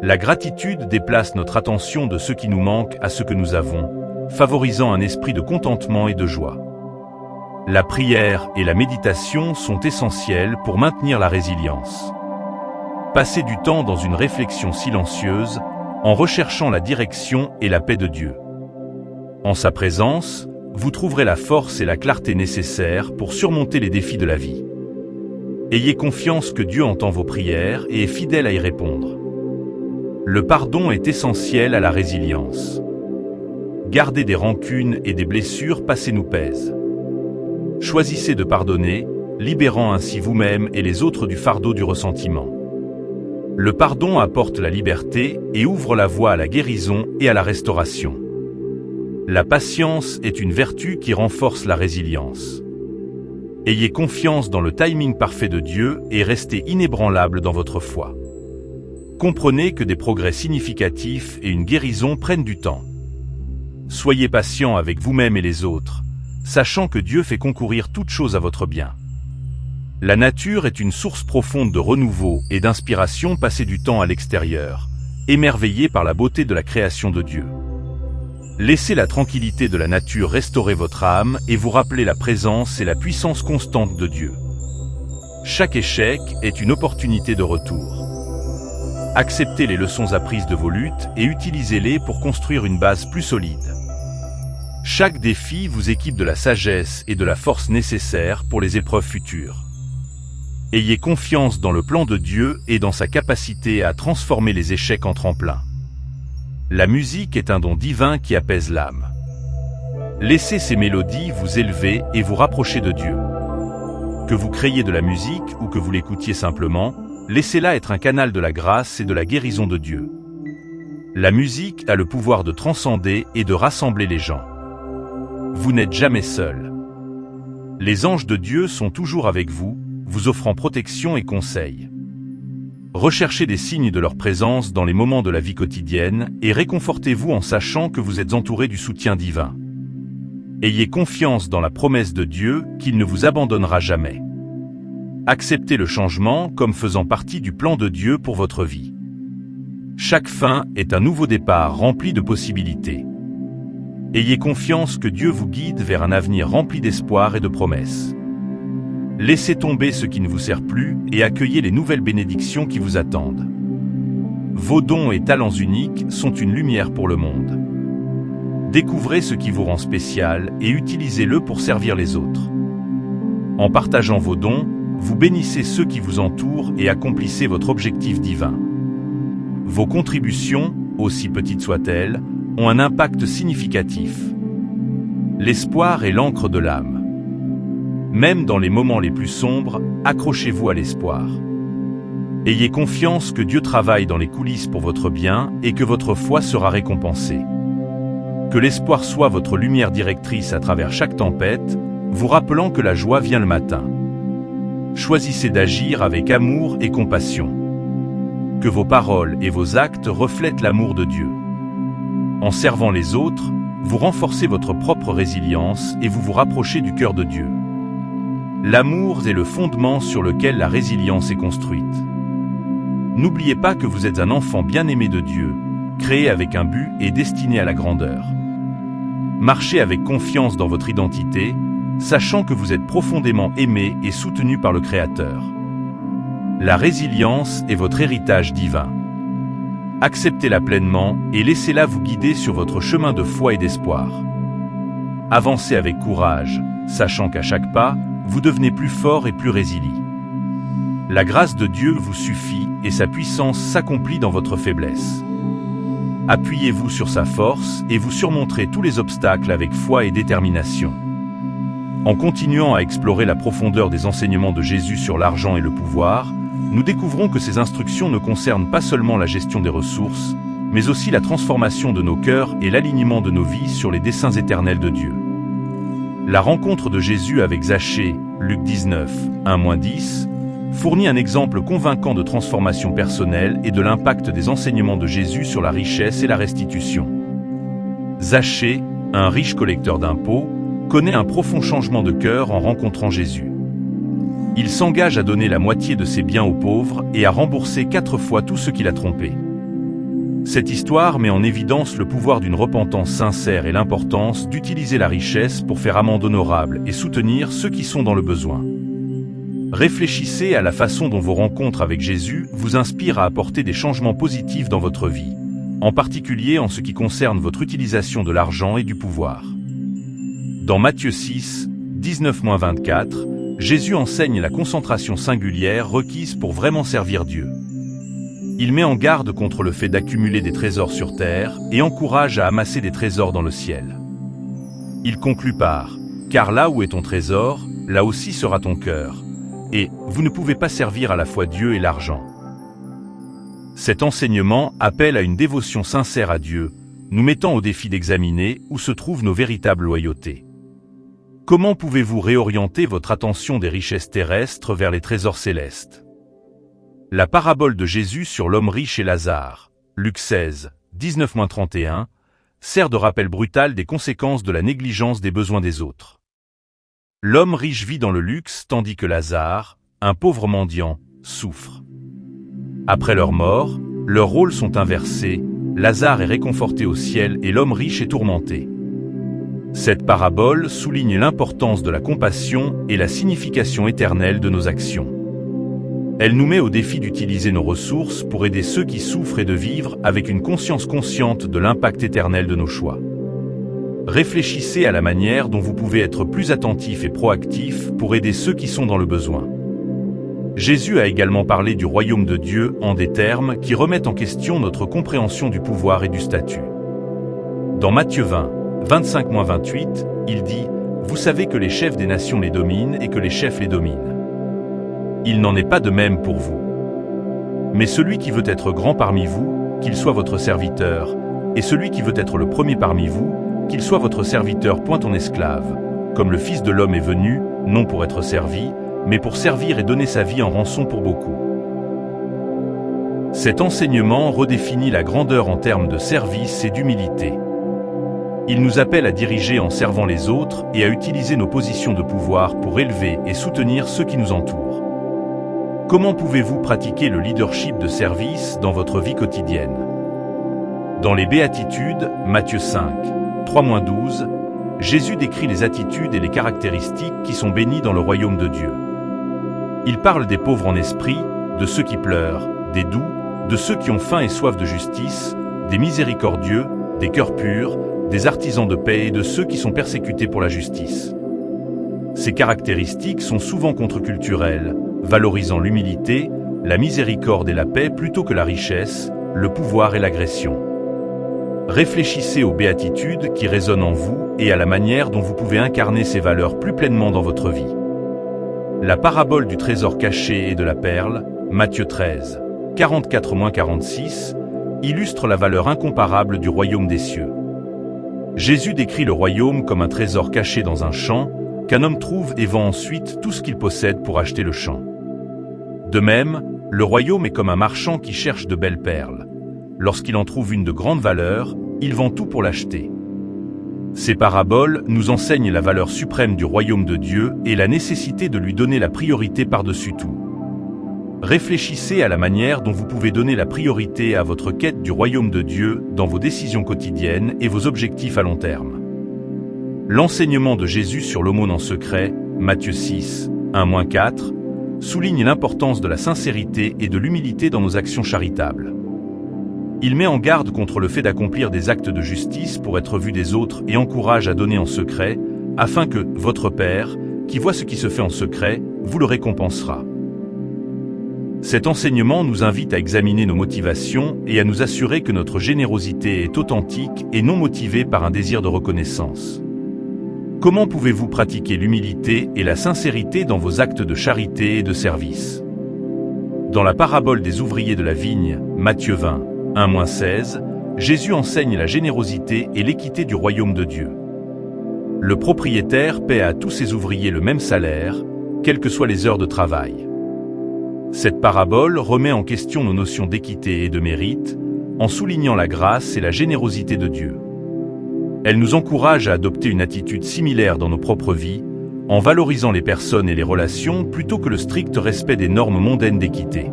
La gratitude déplace notre attention de ce qui nous manque à ce que nous avons, favorisant un esprit de contentement et de joie. La prière et la méditation sont essentielles pour maintenir la résilience. Passez du temps dans une réflexion silencieuse, en recherchant la direction et la paix de Dieu. En sa présence, vous trouverez la force et la clarté nécessaires pour surmonter les défis de la vie. Ayez confiance que Dieu entend vos prières et est fidèle à y répondre. Le pardon est essentiel à la résilience. Garder des rancunes et des blessures passées nous pèsent. Choisissez de pardonner, libérant ainsi vous-même et les autres du fardeau du ressentiment. Le pardon apporte la liberté et ouvre la voie à la guérison et à la restauration. La patience est une vertu qui renforce la résilience. Ayez confiance dans le timing parfait de Dieu et restez inébranlable dans votre foi. Comprenez que des progrès significatifs et une guérison prennent du temps. Soyez patient avec vous-même et les autres, sachant que Dieu fait concourir toutes choses à votre bien. La nature est une source profonde de renouveau et d'inspiration. Passez du temps à l'extérieur, émerveillé par la beauté de la création de Dieu. Laissez la tranquillité de la nature restaurer votre âme et vous rappeler la présence et la puissance constante de Dieu. Chaque échec est une opportunité de retour. Acceptez les leçons apprises de vos luttes et utilisez-les pour construire une base plus solide. Chaque défi vous équipe de la sagesse et de la force nécessaires pour les épreuves futures. Ayez confiance dans le plan de Dieu et dans sa capacité à transformer les échecs en tremplin. La musique est un don divin qui apaise l'âme. Laissez ces mélodies vous élever et vous rapprocher de Dieu. Que vous créiez de la musique ou que vous l'écoutiez simplement, laissez-la être un canal de la grâce et de la guérison de Dieu. La musique a le pouvoir de transcender et de rassembler les gens. Vous n'êtes jamais seul. Les anges de Dieu sont toujours avec vous, vous offrant protection et conseil. Recherchez des signes de leur présence dans les moments de la vie quotidienne et réconfortez-vous en sachant que vous êtes entouré du soutien divin. Ayez confiance dans la promesse de Dieu qu'il ne vous abandonnera jamais. Acceptez le changement comme faisant partie du plan de Dieu pour votre vie. Chaque fin est un nouveau départ rempli de possibilités. Ayez confiance que Dieu vous guide vers un avenir rempli d'espoir et de promesses. Laissez tomber ce qui ne vous sert plus et accueillez les nouvelles bénédictions qui vous attendent. Vos dons et talents uniques sont une lumière pour le monde. Découvrez ce qui vous rend spécial et utilisez-le pour servir les autres. En partageant vos dons, vous bénissez ceux qui vous entourent et accomplissez votre objectif divin. Vos contributions, aussi petites soient-elles, ont un impact significatif. L'espoir est l'encre de l'âme. Même dans les moments les plus sombres, accrochez-vous à l'espoir. Ayez confiance que Dieu travaille dans les coulisses pour votre bien et que votre foi sera récompensée. Que l'espoir soit votre lumière directrice à travers chaque tempête, vous rappelant que la joie vient le matin. Choisissez d'agir avec amour et compassion. Que vos paroles et vos actes reflètent l'amour de Dieu. En servant les autres, vous renforcez votre propre résilience et vous vous rapprochez du cœur de Dieu. L'amour est le fondement sur lequel la résilience est construite. N'oubliez pas que vous êtes un enfant bien-aimé de Dieu, créé avec un but et destiné à la grandeur. Marchez avec confiance dans votre identité, sachant que vous êtes profondément aimé et soutenu par le Créateur. La résilience est votre héritage divin. Acceptez-la pleinement et laissez-la vous guider sur votre chemin de foi et d'espoir. Avancez avec courage, sachant qu'à chaque pas, vous devenez plus fort et plus résilient. La grâce de Dieu vous suffit et sa puissance s'accomplit dans votre faiblesse. Appuyez-vous sur sa force et vous surmonterez tous les obstacles avec foi et détermination. En continuant à explorer la profondeur des enseignements de Jésus sur l'argent et le pouvoir, nous découvrons que ces instructions ne concernent pas seulement la gestion des ressources, mais aussi la transformation de nos cœurs et l'alignement de nos vies sur les desseins éternels de Dieu. La rencontre de Jésus avec Zachée, Luc 19, 1-10, fournit un exemple convaincant de transformation personnelle et de l'impact des enseignements de Jésus sur la richesse et la restitution. Zachée, un riche collecteur d'impôts, connaît un profond changement de cœur en rencontrant Jésus. Il s'engage à donner la moitié de ses biens aux pauvres et à rembourser 4 fois tout ce qu'il a trompé. Cette histoire met en évidence le pouvoir d'une repentance sincère et l'importance d'utiliser la richesse pour faire amende honorable et soutenir ceux qui sont dans le besoin. Réfléchissez à la façon dont vos rencontres avec Jésus vous inspirent à apporter des changements positifs dans votre vie, en particulier en ce qui concerne votre utilisation de l'argent et du pouvoir. Dans Matthieu 6, 19-24, Jésus enseigne la concentration singulière requise pour vraiment servir Dieu. Il met en garde contre le fait d'accumuler des trésors sur terre et encourage à amasser des trésors dans le ciel. Il conclut par « Car là où est ton trésor, là aussi sera ton cœur. » Et vous ne pouvez pas servir à la fois Dieu et l'argent. Cet enseignement appelle à une dévotion sincère à Dieu, nous mettant au défi d'examiner où se trouvent nos véritables loyautés. Comment pouvez-vous réorienter votre attention des richesses terrestres vers les trésors célestes? La parabole de Jésus sur l'homme riche et Lazare, Luc 16, 19-31, sert de rappel brutal des conséquences de la négligence des besoins des autres. L'homme riche vit dans le luxe tandis que Lazare, un pauvre mendiant, souffre. Après leur mort, leurs rôles sont inversés, Lazare est réconforté au ciel et l'homme riche est tourmenté. Cette parabole souligne l'importance de la compassion et la signification éternelle de nos actions. Elle nous met au défi d'utiliser nos ressources pour aider ceux qui souffrent et de vivre avec une conscience consciente de l'impact éternel de nos choix. Réfléchissez à la manière dont vous pouvez être plus attentif et proactif pour aider ceux qui sont dans le besoin. Jésus a également parlé du royaume de Dieu en des termes qui remettent en question notre compréhension du pouvoir et du statut. Dans Matthieu 20, 25-28, il dit « Vous savez que les chefs des nations les dominent et que les chefs les dominent. Il n'en est pas de même pour vous. Mais celui qui veut être grand parmi vous, qu'il soit votre serviteur, et celui qui veut être le premier parmi vous, qu'il soit votre serviteur point en esclave, comme le Fils de l'homme est venu, non pour être servi, mais pour servir et donner sa vie en rançon pour beaucoup. » Cet enseignement redéfinit la grandeur en termes de service et d'humilité. Il nous appelle à diriger en servant les autres et à utiliser nos positions de pouvoir pour élever et soutenir ceux qui nous entourent. Comment pouvez-vous pratiquer le leadership de service dans votre vie quotidienne? Dans les Béatitudes, Matthieu 5, 3-12, Jésus décrit les attitudes et les caractéristiques qui sont bénies dans le royaume de Dieu. Il parle des pauvres en esprit, de ceux qui pleurent, des doux, de ceux qui ont faim et soif de justice, des miséricordieux, des cœurs purs, des artisans de paix et de ceux qui sont persécutés pour la justice. Ces caractéristiques sont souvent contre-culturelles, valorisant l'humilité, la miséricorde et la paix plutôt que la richesse, le pouvoir et l'agression. Réfléchissez aux béatitudes qui résonnent en vous et à la manière dont vous pouvez incarner ces valeurs plus pleinement dans votre vie. La parabole du trésor caché et de la perle, Matthieu 13, 44-46, illustre la valeur incomparable du royaume des cieux. Jésus décrit le royaume comme un trésor caché dans un champ, qu'un homme trouve et vend ensuite tout ce qu'il possède pour acheter le champ. De même, le royaume est comme un marchand qui cherche de belles perles. Lorsqu'il en trouve une de grande valeur, il vend tout pour l'acheter. Ces paraboles nous enseignent la valeur suprême du royaume de Dieu et la nécessité de lui donner la priorité par-dessus tout. Réfléchissez à la manière dont vous pouvez donner la priorité à votre quête du royaume de Dieu dans vos décisions quotidiennes et vos objectifs à long terme. L'enseignement de Jésus sur l'aumône en secret, Matthieu 6, 1-4, souligne l'importance de la sincérité et de l'humilité dans nos actions charitables. Il met en garde contre le fait d'accomplir des actes de justice pour être vu des autres et encourage à donner en secret, afin que votre Père, qui voit ce qui se fait en secret, vous le récompensera. Cet enseignement nous invite à examiner nos motivations et à nous assurer que notre générosité est authentique et non motivée par un désir de reconnaissance. Comment pouvez-vous pratiquer l'humilité et la sincérité dans vos actes de charité et de service? Dans la parabole des ouvriers de la vigne, Matthieu 20, 1-16, Jésus enseigne la générosité et l'équité du royaume de Dieu. Le propriétaire paie à tous ses ouvriers le même salaire, quelles que soient les heures de travail. Cette parabole remet en question nos notions d'équité et de mérite, en soulignant la grâce et la générosité de Dieu. Elle nous encourage à adopter une attitude similaire dans nos propres vies, en valorisant les personnes et les relations plutôt que le strict respect des normes mondaines d'équité.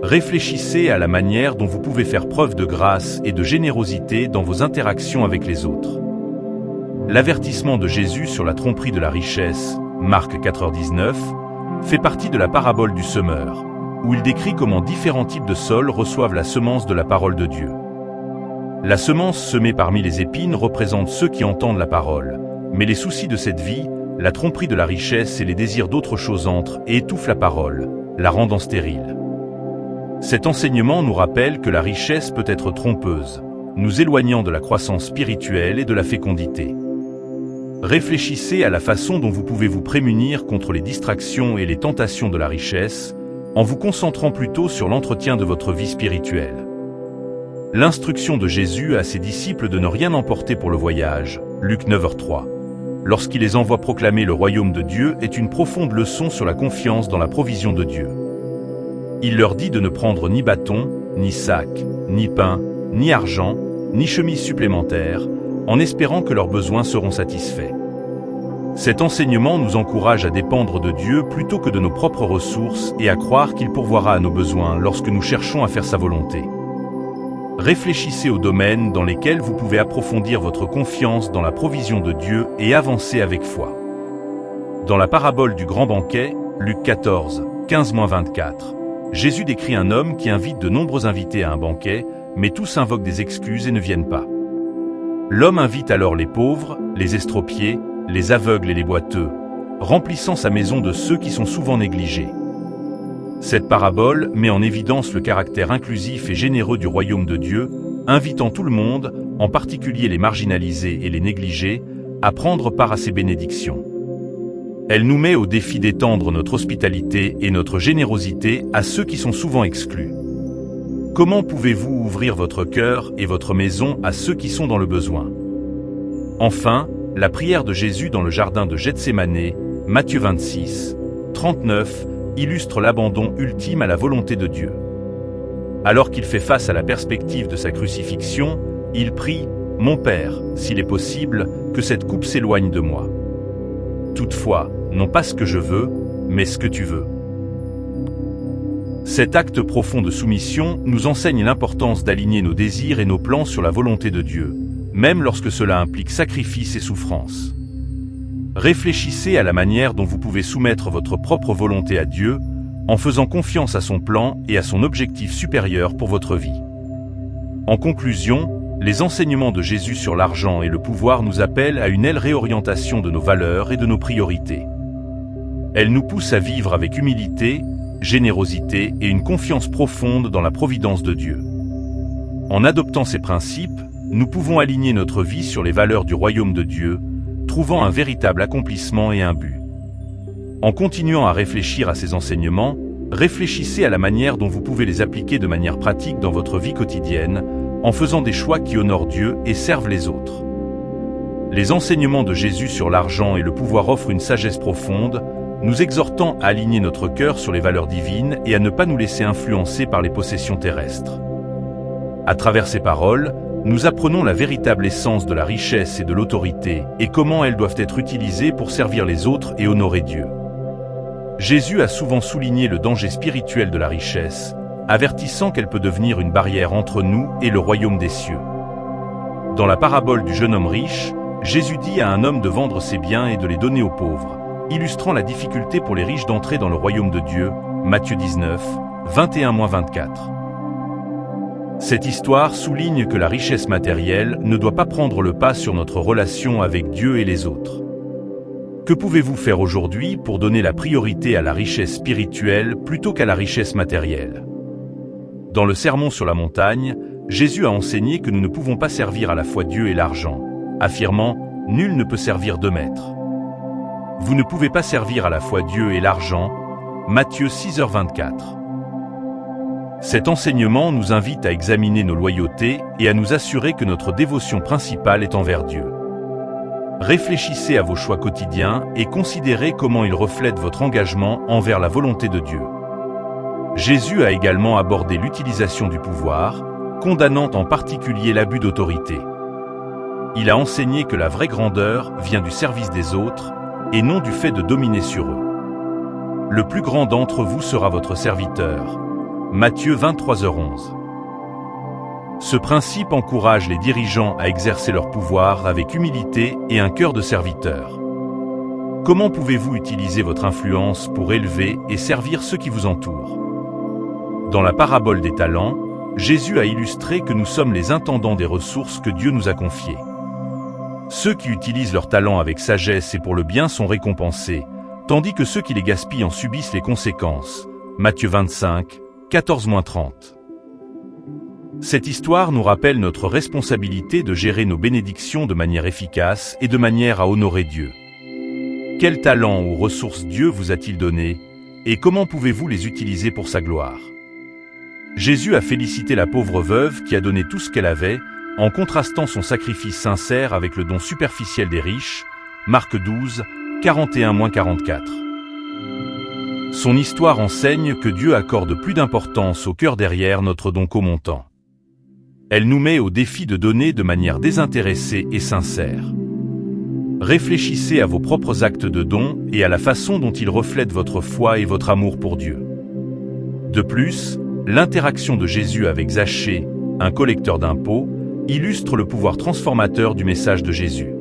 Réfléchissez à la manière dont vous pouvez faire preuve de grâce et de générosité dans vos interactions avec les autres. L'avertissement de Jésus sur la tromperie de la richesse, Marc 4,19, fait partie de la parabole du semeur, où il décrit comment différents types de sols reçoivent la semence de la parole de Dieu. La semence semée parmi les épines représente ceux qui entendent la parole, mais les soucis de cette vie, la tromperie de la richesse et les désirs d'autres choses entrent et étouffent la parole, la rendant stérile. Cet enseignement nous rappelle que la richesse peut être trompeuse, nous éloignant de la croissance spirituelle et de la fécondité. Réfléchissez à la façon dont vous pouvez vous prémunir contre les distractions et les tentations de la richesse, en vous concentrant plutôt sur l'entretien de votre vie spirituelle. L'instruction de Jésus à ses disciples de ne rien emporter pour le voyage, Luc 9h3, lorsqu'il les envoie proclamer le royaume de Dieu est une profonde leçon sur la confiance dans la provision de Dieu. Il leur dit de ne prendre ni bâton, ni sac, ni pain, ni argent, ni chemise supplémentaire, en espérant que leurs besoins seront satisfaits. Cet enseignement nous encourage à dépendre de Dieu plutôt que de nos propres ressources et à croire qu'il pourvoira à nos besoins lorsque nous cherchons à faire sa volonté. Réfléchissez aux domaines dans lesquels vous pouvez approfondir votre confiance dans la provision de Dieu et avancer avec foi. Dans la parabole du grand banquet, Luc 14, 15-24. Jésus décrit un homme qui invite de nombreux invités à un banquet, mais tous invoquent des excuses et ne viennent pas. L'homme invite alors les pauvres, les estropiés, les aveugles et les boiteux, remplissant sa maison de ceux qui sont souvent négligés. Cette parabole met en évidence le caractère inclusif et généreux du royaume de Dieu, invitant tout le monde, en particulier les marginalisés et les négligés, à prendre part à ses bénédictions. Elle nous met au défi d'étendre notre hospitalité et notre générosité à ceux qui sont souvent exclus. Comment pouvez-vous ouvrir votre cœur et votre maison à ceux qui sont dans le besoin? Enfin, la prière de Jésus dans le jardin de Gethsémane, Matthieu 26, 39, illustre l'abandon ultime à la volonté de Dieu. Alors qu'il fait face à la perspective de sa crucifixion, il prie « Mon Père, s'il est possible, que cette coupe s'éloigne de moi. Toutefois, non pas ce que je veux, mais ce que tu veux. » Cet acte profond de soumission nous enseigne l'importance d'aligner nos désirs et nos plans sur la volonté de Dieu, même lorsque cela implique sacrifice et souffrance. Réfléchissez à la manière dont vous pouvez soumettre votre propre volonté à Dieu, en faisant confiance à son plan et à son objectif supérieur pour votre vie. En conclusion, les enseignements de Jésus sur l'argent et le pouvoir nous appellent à une réorientation de nos valeurs et de nos priorités. Elles nous poussent à vivre avec humilité, générosité et une confiance profonde dans la providence de Dieu. En adoptant ces principes, nous pouvons aligner notre vie sur les valeurs du royaume de Dieu, trouvant un véritable accomplissement et un but. En continuant à réfléchir à ces enseignements, réfléchissez à la manière dont vous pouvez les appliquer de manière pratique dans votre vie quotidienne, en faisant des choix qui honorent Dieu et servent les autres. Les enseignements de Jésus sur l'argent et le pouvoir offrent une sagesse profonde, nous exhortant à aligner notre cœur sur les valeurs divines et à ne pas nous laisser influencer par les possessions terrestres. À travers ces paroles, nous apprenons la véritable essence de la richesse et de l'autorité et comment elles doivent être utilisées pour servir les autres et honorer Dieu. Jésus a souvent souligné le danger spirituel de la richesse, avertissant qu'elle peut devenir une barrière entre nous et le royaume des cieux. Dans la parabole du jeune homme riche, Jésus dit à un homme de vendre ses biens et de les donner aux pauvres, illustrant la difficulté pour les riches d'entrer dans le royaume de Dieu, Matthieu 19, 21-24. Cette histoire souligne que la richesse matérielle ne doit pas prendre le pas sur notre relation avec Dieu et les autres. Que pouvez-vous faire aujourd'hui pour donner la priorité à la richesse spirituelle plutôt qu'à la richesse matérielle? Dans le Sermon sur la montagne, Jésus a enseigné que nous ne pouvons pas servir à la fois Dieu et l'argent, affirmant « Nul ne peut servir deux maîtres ». Vous ne pouvez pas servir à la fois Dieu et l'argent, Matthieu 6h24. Cet enseignement nous invite à examiner nos loyautés et à nous assurer que notre dévotion principale est envers Dieu. Réfléchissez à vos choix quotidiens et considérez comment ils reflètent votre engagement envers la volonté de Dieu. Jésus a également abordé l'utilisation du pouvoir, condamnant en particulier l'abus d'autorité. Il a enseigné que la vraie grandeur vient du service des autres et non du fait de dominer sur eux. Le plus grand d'entre vous sera votre serviteur. Matthieu 23h11. Ce principe encourage les dirigeants à exercer leur pouvoir avec humilité et un cœur de serviteur. Comment pouvez-vous utiliser votre influence pour élever et servir ceux qui vous entourent? Dans la parabole des talents, Jésus a illustré que nous sommes les intendants des ressources que Dieu nous a confiées. Ceux qui utilisent leurs talents avec sagesse et pour le bien sont récompensés, tandis que ceux qui les gaspillent en subissent les conséquences. Matthieu 25, 14-30. Cette histoire nous rappelle notre responsabilité de gérer nos bénédictions de manière efficace et de manière à honorer Dieu. Quels talents ou ressources Dieu vous a-t-il donnés et comment pouvez-vous les utiliser pour sa gloire? Jésus a félicité la pauvre veuve qui a donné tout ce qu'elle avait, en contrastant son sacrifice sincère avec le don superficiel des riches, Marc 12, 41-44. Son histoire enseigne que Dieu accorde plus d'importance au cœur derrière notre don qu'au montant. Elle nous met au défi de donner de manière désintéressée et sincère. Réfléchissez à vos propres actes de don et à la façon dont ils reflètent votre foi et votre amour pour Dieu. De plus, l'interaction de Jésus avec Zachée, un collecteur d'impôts, illustre le pouvoir transformateur du message de Jésus.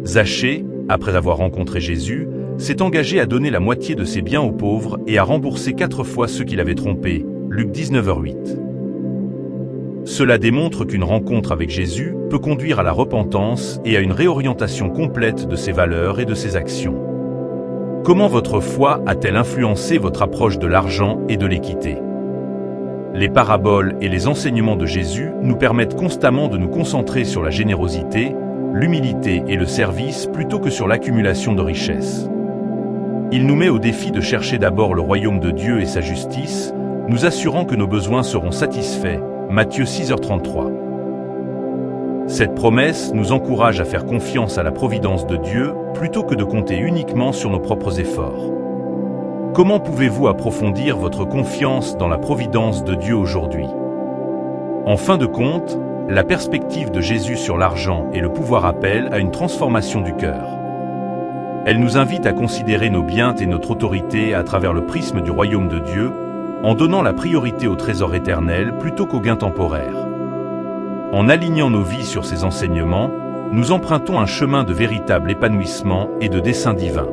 Zachée, après avoir rencontré Jésus, s'est engagé à donner la moitié de ses biens aux pauvres et à rembourser 4 fois ceux qui l'avaient trompé. Luc 19h08. Cela démontre qu'une rencontre avec Jésus peut conduire à la repentance et à une réorientation complète de ses valeurs et de ses actions. Comment votre foi a-t-elle influencé votre approche de l'argent et de l'équité? Les paraboles et les enseignements de Jésus nous permettent constamment de nous concentrer sur la générosité, l'humilité et le service plutôt que sur l'accumulation de richesses. Il nous met au défi de chercher d'abord le royaume de Dieu et sa justice, nous assurant que nos besoins seront satisfaits. Matthieu 6h33. Cette promesse nous encourage à faire confiance à la providence de Dieu plutôt que de compter uniquement sur nos propres efforts. Comment pouvez-vous approfondir votre confiance dans la providence de Dieu aujourd'hui? En fin de compte, la perspective de Jésus sur l'argent et le pouvoir appelle à une transformation du cœur. Elle nous invite à considérer nos biens et notre autorité à travers le prisme du royaume de Dieu, en donnant la priorité au trésor éternel plutôt qu'aux gains temporaires. En alignant nos vies sur ces enseignements, nous empruntons un chemin de véritable épanouissement et de dessein divin.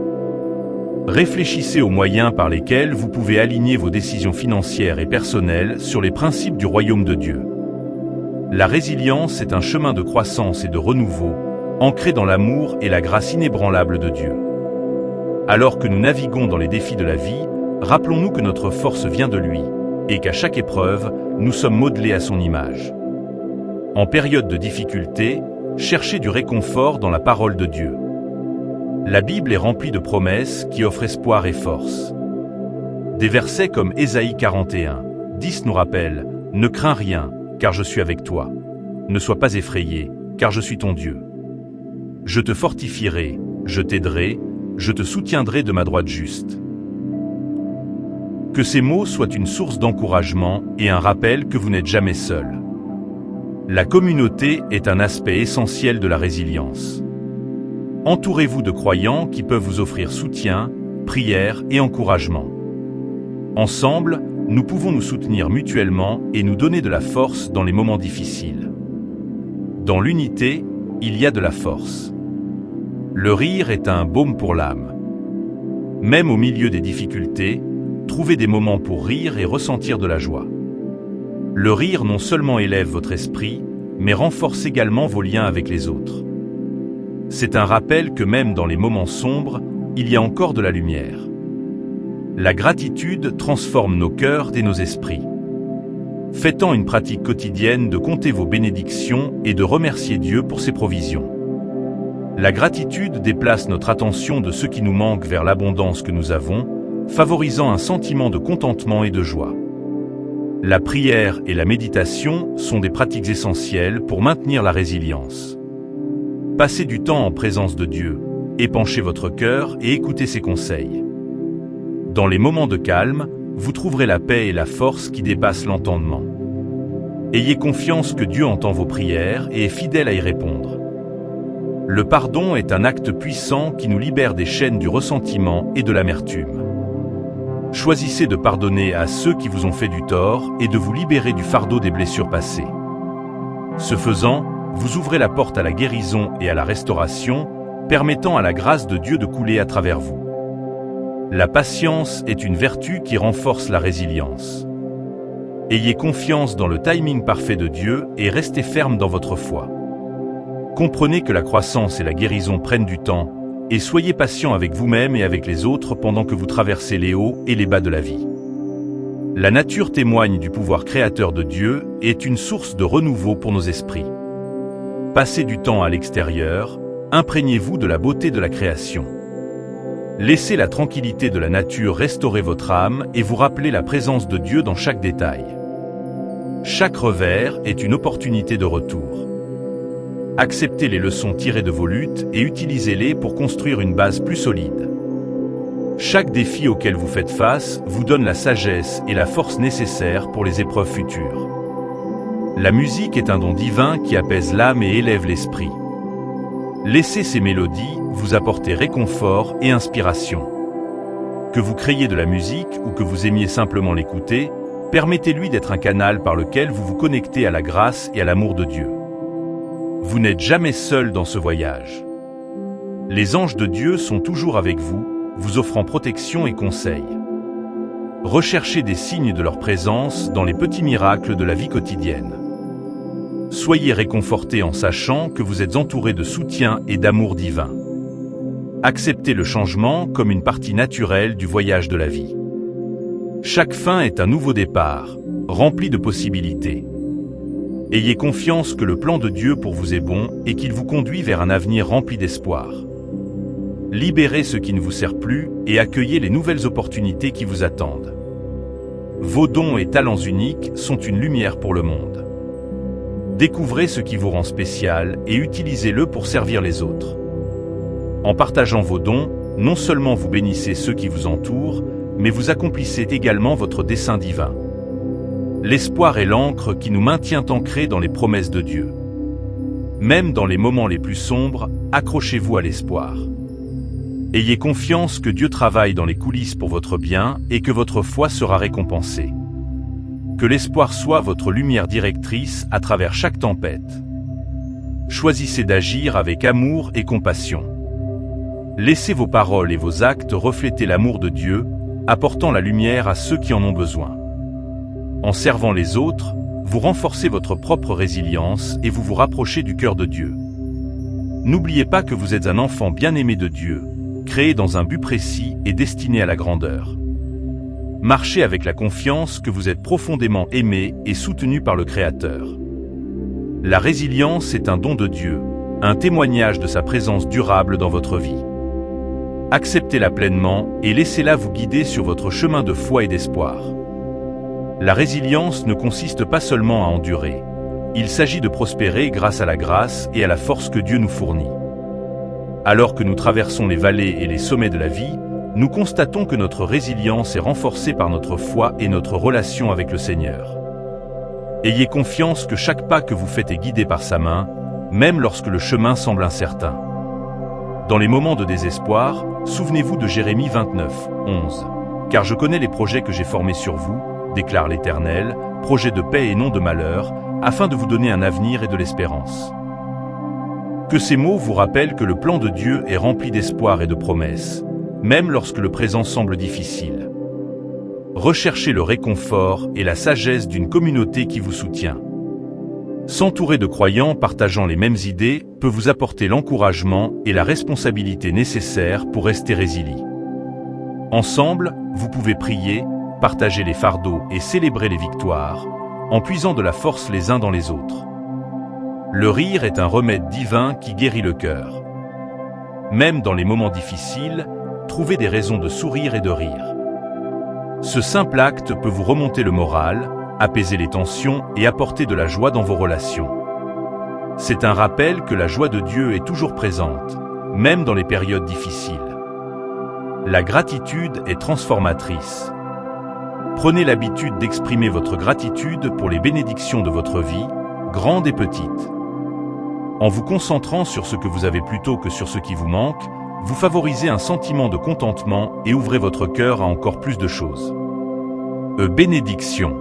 Réfléchissez aux moyens par lesquels vous pouvez aligner vos décisions financières et personnelles sur les principes du royaume de Dieu. La résilience est un chemin de croissance et de renouveau, ancré dans l'amour et la grâce inébranlable de Dieu. Alors que nous naviguons dans les défis de la vie, rappelons-nous que notre force vient de lui, et qu'à chaque épreuve, nous sommes modelés à son image. En période de difficulté, cherchez du réconfort dans la parole de Dieu. La Bible est remplie de promesses qui offrent espoir et force. Des versets comme Ésaïe 41:10 nous rappellent « Ne crains rien, car je suis avec toi. Ne sois pas effrayé, car je suis ton Dieu. Je te fortifierai, je t'aiderai, je te soutiendrai de ma droite juste. » Que ces mots soient une source d'encouragement et un rappel que vous n'êtes jamais seul. La communauté est un aspect essentiel de la résilience. Entourez-vous de croyants qui peuvent vous offrir soutien, prière et encouragement. Ensemble, nous pouvons nous soutenir mutuellement et nous donner de la force dans les moments difficiles. Dans l'unité, il y a de la force. Le rire est un baume pour l'âme. Même au milieu des difficultés, trouvez des moments pour rire et ressentir de la joie. Le rire non seulement élève votre esprit, mais renforce également vos liens avec les autres. C'est un rappel que même dans les moments sombres, il y a encore de la lumière. La gratitude transforme nos cœurs et nos esprits. Faites-en une pratique quotidienne de compter vos bénédictions et de remercier Dieu pour ses provisions. La gratitude déplace notre attention de ce qui nous manque vers l'abondance que nous avons, favorisant un sentiment de contentement et de joie. La prière et la méditation sont des pratiques essentielles pour maintenir la résilience. Passez du temps en présence de Dieu, épanchez votre cœur et écoutez ses conseils. Dans les moments de calme, vous trouverez la paix et la force qui dépassent l'entendement. Ayez confiance que Dieu entend vos prières et est fidèle à y répondre. Le pardon est un acte puissant qui nous libère des chaînes du ressentiment et de l'amertume. Choisissez de pardonner à ceux qui vous ont fait du tort et de vous libérer du fardeau des blessures passées. Ce faisant, vous ouvrez la porte à la guérison et à la restauration, permettant à la grâce de Dieu de couler à travers vous. La patience est une vertu qui renforce la résilience. Ayez confiance dans le timing parfait de Dieu et restez ferme dans votre foi. Comprenez que la croissance et la guérison prennent du temps, et soyez patient avec vous-même et avec les autres pendant que vous traversez les hauts et les bas de la vie. La nature témoigne du pouvoir créateur de Dieu et est une source de renouveau pour nos esprits. Passez du temps à l'extérieur, imprégnez-vous de la beauté de la création. Laissez la tranquillité de la nature restaurer votre âme et vous rappeler la présence de Dieu dans chaque détail. Chaque revers est une opportunité de retour. Acceptez les leçons tirées de vos luttes et utilisez-les pour construire une base plus solide. Chaque défi auquel vous faites face vous donne la sagesse et la force nécessaires pour les épreuves futures. La musique est un don divin qui apaise l'âme et élève l'esprit. Laissez ces mélodies vous apporter réconfort et inspiration. Que vous créiez de la musique ou que vous aimiez simplement l'écouter, permettez-lui d'être un canal par lequel vous vous connectez à la grâce et à l'amour de Dieu. Vous n'êtes jamais seul dans ce voyage. Les anges de Dieu sont toujours avec vous, vous offrant protection et conseil. Recherchez des signes de leur présence dans les petits miracles de la vie quotidienne. Soyez réconfortés en sachant que vous êtes entourés de soutien et d'amour divin. Acceptez le changement comme une partie naturelle du voyage de la vie. Chaque fin est un nouveau départ, rempli de possibilités. Ayez confiance que le plan de Dieu pour vous est bon et qu'il vous conduit vers un avenir rempli d'espoir. Libérez ce qui ne vous sert plus et accueillez les nouvelles opportunités qui vous attendent. Vos dons et talents uniques sont une lumière pour le monde. Découvrez ce qui vous rend spécial et utilisez-le pour servir les autres. En partageant vos dons, non seulement vous bénissez ceux qui vous entourent, mais vous accomplissez également votre dessein divin. L'espoir est l'encre qui nous maintient ancrés dans les promesses de Dieu. Même dans les moments les plus sombres, accrochez-vous à l'espoir. Ayez confiance que Dieu travaille dans les coulisses pour votre bien et que votre foi sera récompensée. Que l'espoir soit votre lumière directrice à travers chaque tempête. Choisissez d'agir avec amour et compassion. Laissez vos paroles et vos actes refléter l'amour de Dieu, apportant la lumière à ceux qui en ont besoin. En servant les autres, vous renforcez votre propre résilience et vous vous rapprochez du cœur de Dieu. N'oubliez pas que vous êtes un enfant bien-aimé de Dieu, créé dans un but précis et destiné à la grandeur. Marchez avec la confiance que vous êtes profondément aimé et soutenu par le Créateur. La résilience est un don de Dieu, un témoignage de sa présence durable dans votre vie. Acceptez-la pleinement et laissez-la vous guider sur votre chemin de foi et d'espoir. La résilience ne consiste pas seulement à endurer. Il s'agit de prospérer grâce à la grâce et à la force que Dieu nous fournit. Alors que nous traversons les vallées et les sommets de la vie, nous constatons que notre résilience est renforcée par notre foi et notre relation avec le Seigneur. Ayez confiance que chaque pas que vous faites est guidé par sa main, même lorsque le chemin semble incertain. Dans les moments de désespoir, souvenez-vous de Jérémie 29, 11. « Car je connais les projets que j'ai formés sur vous, déclare l'Éternel, projets de paix et non de malheur, afin de vous donner un avenir et de l'espérance. » Que ces mots vous rappellent que le plan de Dieu est rempli d'espoir et de promesses, même lorsque le présent semble difficile. Recherchez le réconfort et la sagesse d'une communauté qui vous soutient. S'entourer de croyants partageant les mêmes idées peut vous apporter l'encouragement et la responsabilité nécessaires pour rester résilient. Ensemble, vous pouvez prier, partager les fardeaux et célébrer les victoires, en puisant de la force les uns dans les autres. Le rire est un remède divin qui guérit le cœur. Même dans les moments difficiles, trouvez des raisons de sourire et de rire. Ce simple acte peut vous remonter le moral, apaiser les tensions et apporter de la joie dans vos relations. C'est un rappel que la joie de Dieu est toujours présente, même dans les périodes difficiles. La gratitude est transformatrice. Prenez l'habitude d'exprimer votre gratitude pour les bénédictions de votre vie, grandes et petites. En vous concentrant sur ce que vous avez plutôt que sur ce qui vous manque, vous favorisez un sentiment de contentement et ouvrez votre cœur à encore plus de choses. Bénédiction.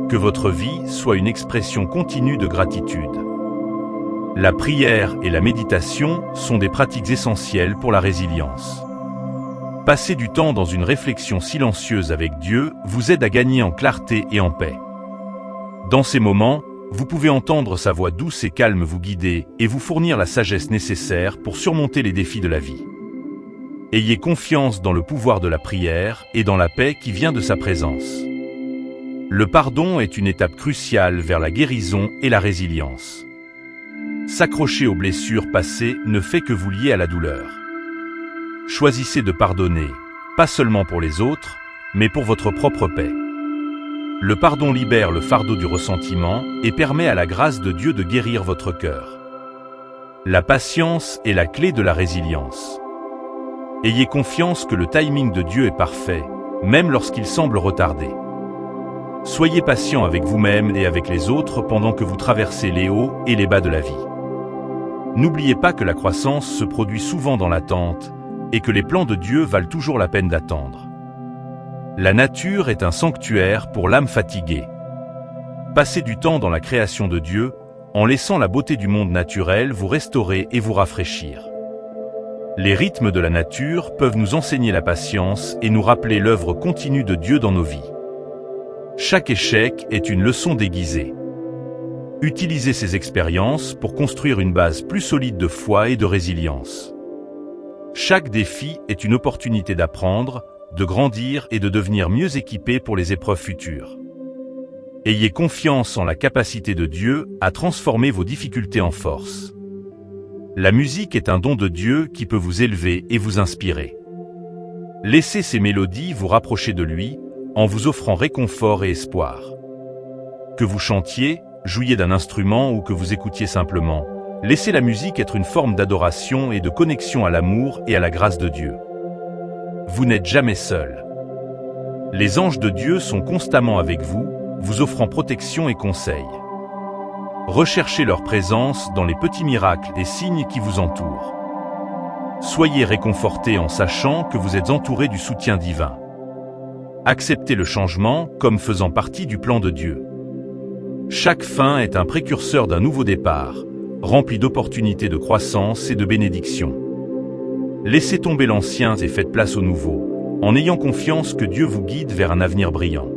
Que votre vie soit une expression continue de gratitude. La prière et la méditation sont des pratiques essentielles pour la résilience. Passer du temps dans une réflexion silencieuse avec Dieu vous aide à gagner en clarté et en paix. Dans ces moments, vous pouvez entendre sa voix douce et calme vous guider et vous fournir la sagesse nécessaire pour surmonter les défis de la vie. Ayez confiance dans le pouvoir de la prière et dans la paix qui vient de sa présence. Le pardon est une étape cruciale vers la guérison et la résilience. S'accrocher aux blessures passées ne fait que vous lier à la douleur. Choisissez de pardonner, pas seulement pour les autres, mais pour votre propre paix. Le pardon libère le fardeau du ressentiment et permet à la grâce de Dieu de guérir votre cœur. La patience est la clé de la résilience. Ayez confiance que le timing de Dieu est parfait, même lorsqu'il semble retardé. Soyez patient avec vous-même et avec les autres pendant que vous traversez les hauts et les bas de la vie. N'oubliez pas que la croissance se produit souvent dans l'attente et que les plans de Dieu valent toujours la peine d'attendre. La nature est un sanctuaire pour l'âme fatiguée. Passez du temps dans la création de Dieu, en laissant la beauté du monde naturel vous restaurer et vous rafraîchir. Les rythmes de la nature peuvent nous enseigner la patience et nous rappeler l'œuvre continue de Dieu dans nos vies. Chaque échec est une leçon déguisée. Utilisez ces expériences pour construire une base plus solide de foi et de résilience. Chaque défi est une opportunité d'apprendre, de grandir et de devenir mieux équipé pour les épreuves futures. Ayez confiance en la capacité de Dieu à transformer vos difficultés en force. La musique est un don de Dieu qui peut vous élever et vous inspirer. Laissez ces mélodies vous rapprocher de lui, en vous offrant réconfort et espoir. Que vous chantiez, jouiez d'un instrument ou que vous écoutiez simplement, laissez la musique être une forme d'adoration et de connexion à l'amour et à la grâce de Dieu. Vous n'êtes jamais seul. Les anges de Dieu sont constamment avec vous, vous offrant protection et conseil. Recherchez leur présence dans les petits miracles et signes qui vous entourent. Soyez réconfortés en sachant que vous êtes entourés du soutien divin. Acceptez le changement comme faisant partie du plan de Dieu. Chaque fin est un précurseur d'un nouveau départ, rempli d'opportunités de croissance et de bénédictions. Laissez tomber l'ancien et faites place au nouveau, en ayant confiance que Dieu vous guide vers un avenir brillant.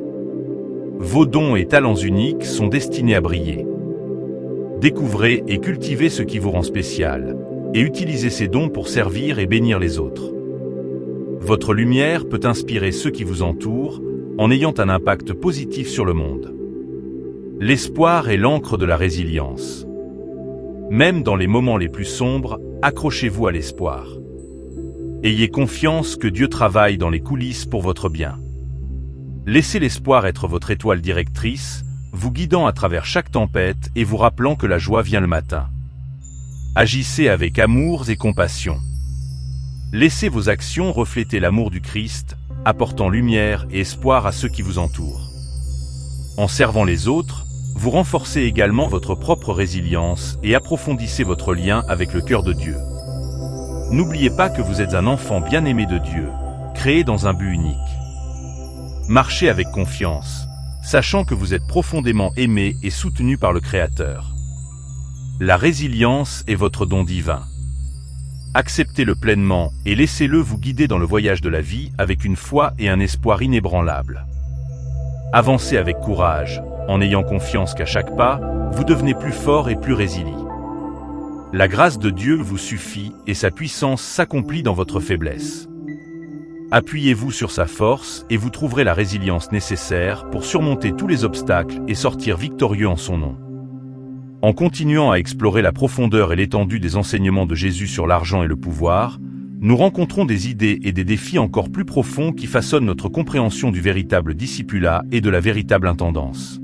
Vos dons et talents uniques sont destinés à briller. Découvrez et cultivez ce qui vous rend spécial, et utilisez ces dons pour servir et bénir les autres. Votre lumière peut inspirer ceux qui vous entourent, en ayant un impact positif sur le monde. L'espoir est l'encre de la résilience. Même dans les moments les plus sombres, accrochez-vous à l'espoir. Ayez confiance que Dieu travaille dans les coulisses pour votre bien. Laissez l'espoir être votre étoile directrice, vous guidant à travers chaque tempête et vous rappelant que la joie vient le matin. Agissez avec amour et compassion. Laissez vos actions refléter l'amour du Christ, apportant lumière et espoir à ceux qui vous entourent. En servant les autres, vous renforcez également votre propre résilience et approfondissez votre lien avec le cœur de Dieu. N'oubliez pas que vous êtes un enfant bien-aimé de Dieu, créé dans un but unique. Marchez avec confiance, sachant que vous êtes profondément aimé et soutenu par le Créateur. La résilience est votre don divin. Acceptez-le pleinement et laissez-le vous guider dans le voyage de la vie avec une foi et un espoir inébranlables. Avancez avec courage, en ayant confiance qu'à chaque pas, vous devenez plus fort et plus résilient. La grâce de Dieu vous suffit et sa puissance s'accomplit dans votre faiblesse. Appuyez-vous sur sa force et vous trouverez la résilience nécessaire pour surmonter tous les obstacles et sortir victorieux en son nom. En continuant à explorer la profondeur et l'étendue des enseignements de Jésus sur l'argent et le pouvoir, nous rencontrons des idées et des défis encore plus profonds qui façonnent notre compréhension du véritable discipulat et de la véritable intendance.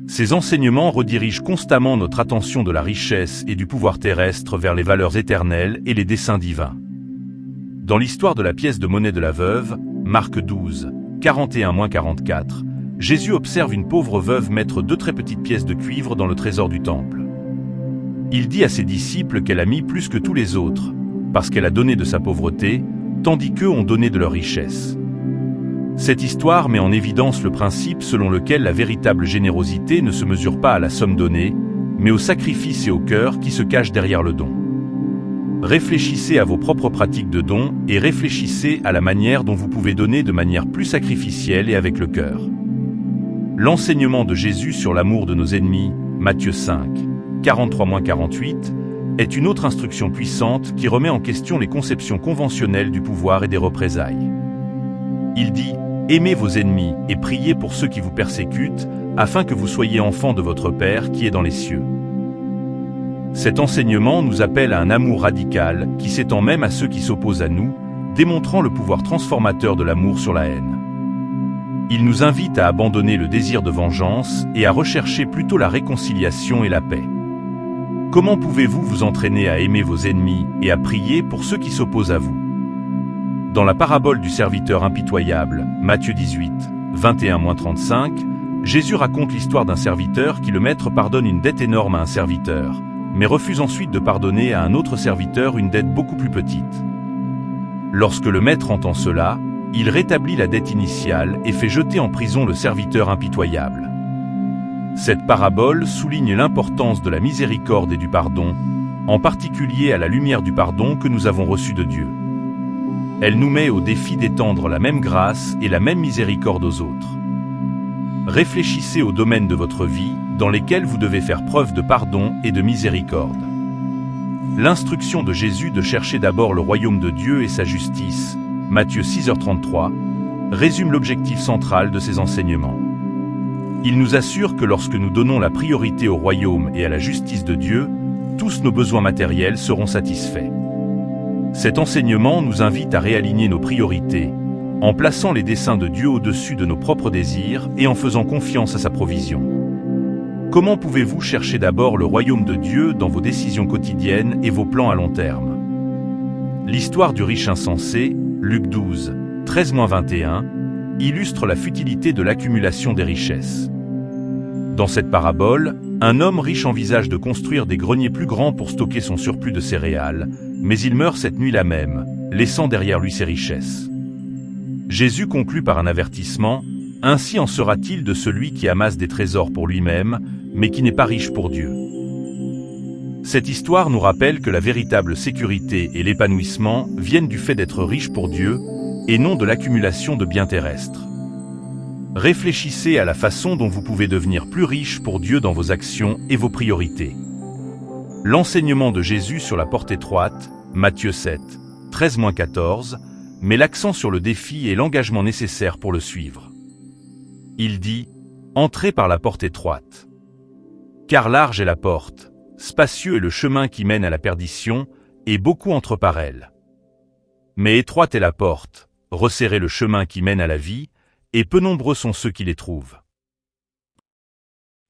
Ces enseignements redirigent constamment notre attention de la richesse et du pouvoir terrestre vers les valeurs éternelles et les desseins divins. Dans l'histoire de la pièce de monnaie de la veuve, Marc 12, 41-44, Jésus observe une pauvre veuve mettre 2 très petites pièces de cuivre dans le trésor du temple. Il dit à ses disciples qu'elle a mis plus que tous les autres, parce qu'elle a donné de sa pauvreté, tandis qu'eux ont donné de leur richesse. Cette histoire met en évidence le principe selon lequel la véritable générosité ne se mesure pas à la somme donnée, mais au sacrifice et au cœur qui se cachent derrière le don. Réfléchissez à vos propres pratiques de don et réfléchissez à la manière dont vous pouvez donner de manière plus sacrificielle et avec le cœur. L'enseignement de Jésus sur l'amour de nos ennemis, Matthieu 5, 43-48, est une autre instruction puissante qui remet en question les conceptions conventionnelles du pouvoir et des représailles. Il dit « Aimez vos ennemis et priez pour ceux qui vous persécutent, afin que vous soyez enfants de votre Père qui est dans les cieux. » Cet enseignement nous appelle à un amour radical qui s'étend même à ceux qui s'opposent à nous, démontrant le pouvoir transformateur de l'amour sur la haine. Il nous invite à abandonner le désir de vengeance et à rechercher plutôt la réconciliation et la paix. Comment pouvez-vous vous entraîner à aimer vos ennemis et à prier pour ceux qui s'opposent à vous? Dans la parabole du serviteur impitoyable, Matthieu 18, 21-35, Jésus raconte l'histoire d'un serviteur qui le maître pardonne une dette énorme à un serviteur, mais refuse ensuite de pardonner à un autre serviteur une dette beaucoup plus petite. Lorsque le maître entend cela, il rétablit la dette initiale et fait jeter en prison le serviteur impitoyable. Cette parabole souligne l'importance de la miséricorde et du pardon, en particulier à la lumière du pardon que nous avons reçu de Dieu. Elle nous met au défi d'étendre la même grâce et la même miséricorde aux autres. Réfléchissez aux domaines de votre vie dans lesquels vous devez faire preuve de pardon et de miséricorde. L'instruction de Jésus de chercher d'abord le royaume de Dieu et sa justice, Matthieu 6h33, résume l'objectif central de ces enseignements. Il nous assure que lorsque nous donnons la priorité au royaume et à la justice de Dieu, tous nos besoins matériels seront satisfaits. Cet enseignement nous invite à réaligner nos priorités, en plaçant les desseins de Dieu au-dessus de nos propres désirs et en faisant confiance à sa provision. Comment pouvez-vous chercher d'abord le royaume de Dieu dans vos décisions quotidiennes et vos plans à long terme? L'histoire du riche insensé, Luc 12, 13-21, illustre la futilité de l'accumulation des richesses. Dans cette parabole, un homme riche envisage de construire des greniers plus grands pour stocker son surplus de céréales, mais il meurt cette nuit-là même, laissant derrière lui ses richesses. Jésus conclut par un avertissement: « Ainsi en sera-t-il de celui qui amasse des trésors pour lui-même, mais qui n'est pas riche pour Dieu. » Cette histoire nous rappelle que la véritable sécurité et l'épanouissement viennent du fait d'être riche pour Dieu, et non de l'accumulation de biens terrestres. Réfléchissez à la façon dont vous pouvez devenir plus riche pour Dieu dans vos actions et vos priorités. L'enseignement de Jésus sur la porte étroite, Matthieu 7, 13-14, met l'accent sur le défi et l'engagement nécessaires pour le suivre. Il dit: « Entrez par la porte étroite. Car large est la porte, spacieux est le chemin qui mène à la perdition, et beaucoup entrent par elle. Mais étroite est la porte, resserré le chemin qui mène à la vie, et peu nombreux sont ceux qui les trouvent. »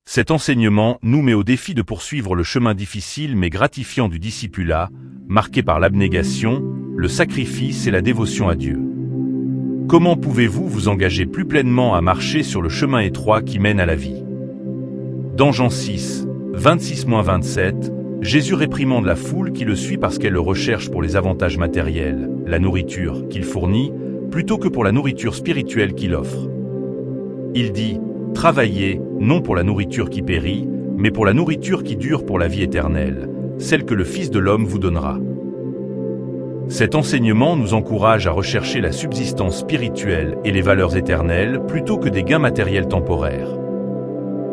Cet enseignement nous met au défi de poursuivre le chemin difficile mais gratifiant du discipulat, marqué par l'abnégation, le sacrifice et la dévotion à Dieu. Comment pouvez-vous vous engager plus pleinement à marcher sur le chemin étroit qui mène à la vie? Dans Jean 6, 26-27, Jésus réprimande la foule qui le suit parce qu'elle le recherche pour les avantages matériels, la nourriture qu'il fournit, plutôt que pour la nourriture spirituelle qu'il offre. Il dit: « Travaillez, non pour la nourriture qui périt, mais pour la nourriture qui dure pour la vie éternelle, celle que le Fils de l'homme vous donnera. » Cet enseignement nous encourage à rechercher la subsistance spirituelle et les valeurs éternelles plutôt que des gains matériels temporaires.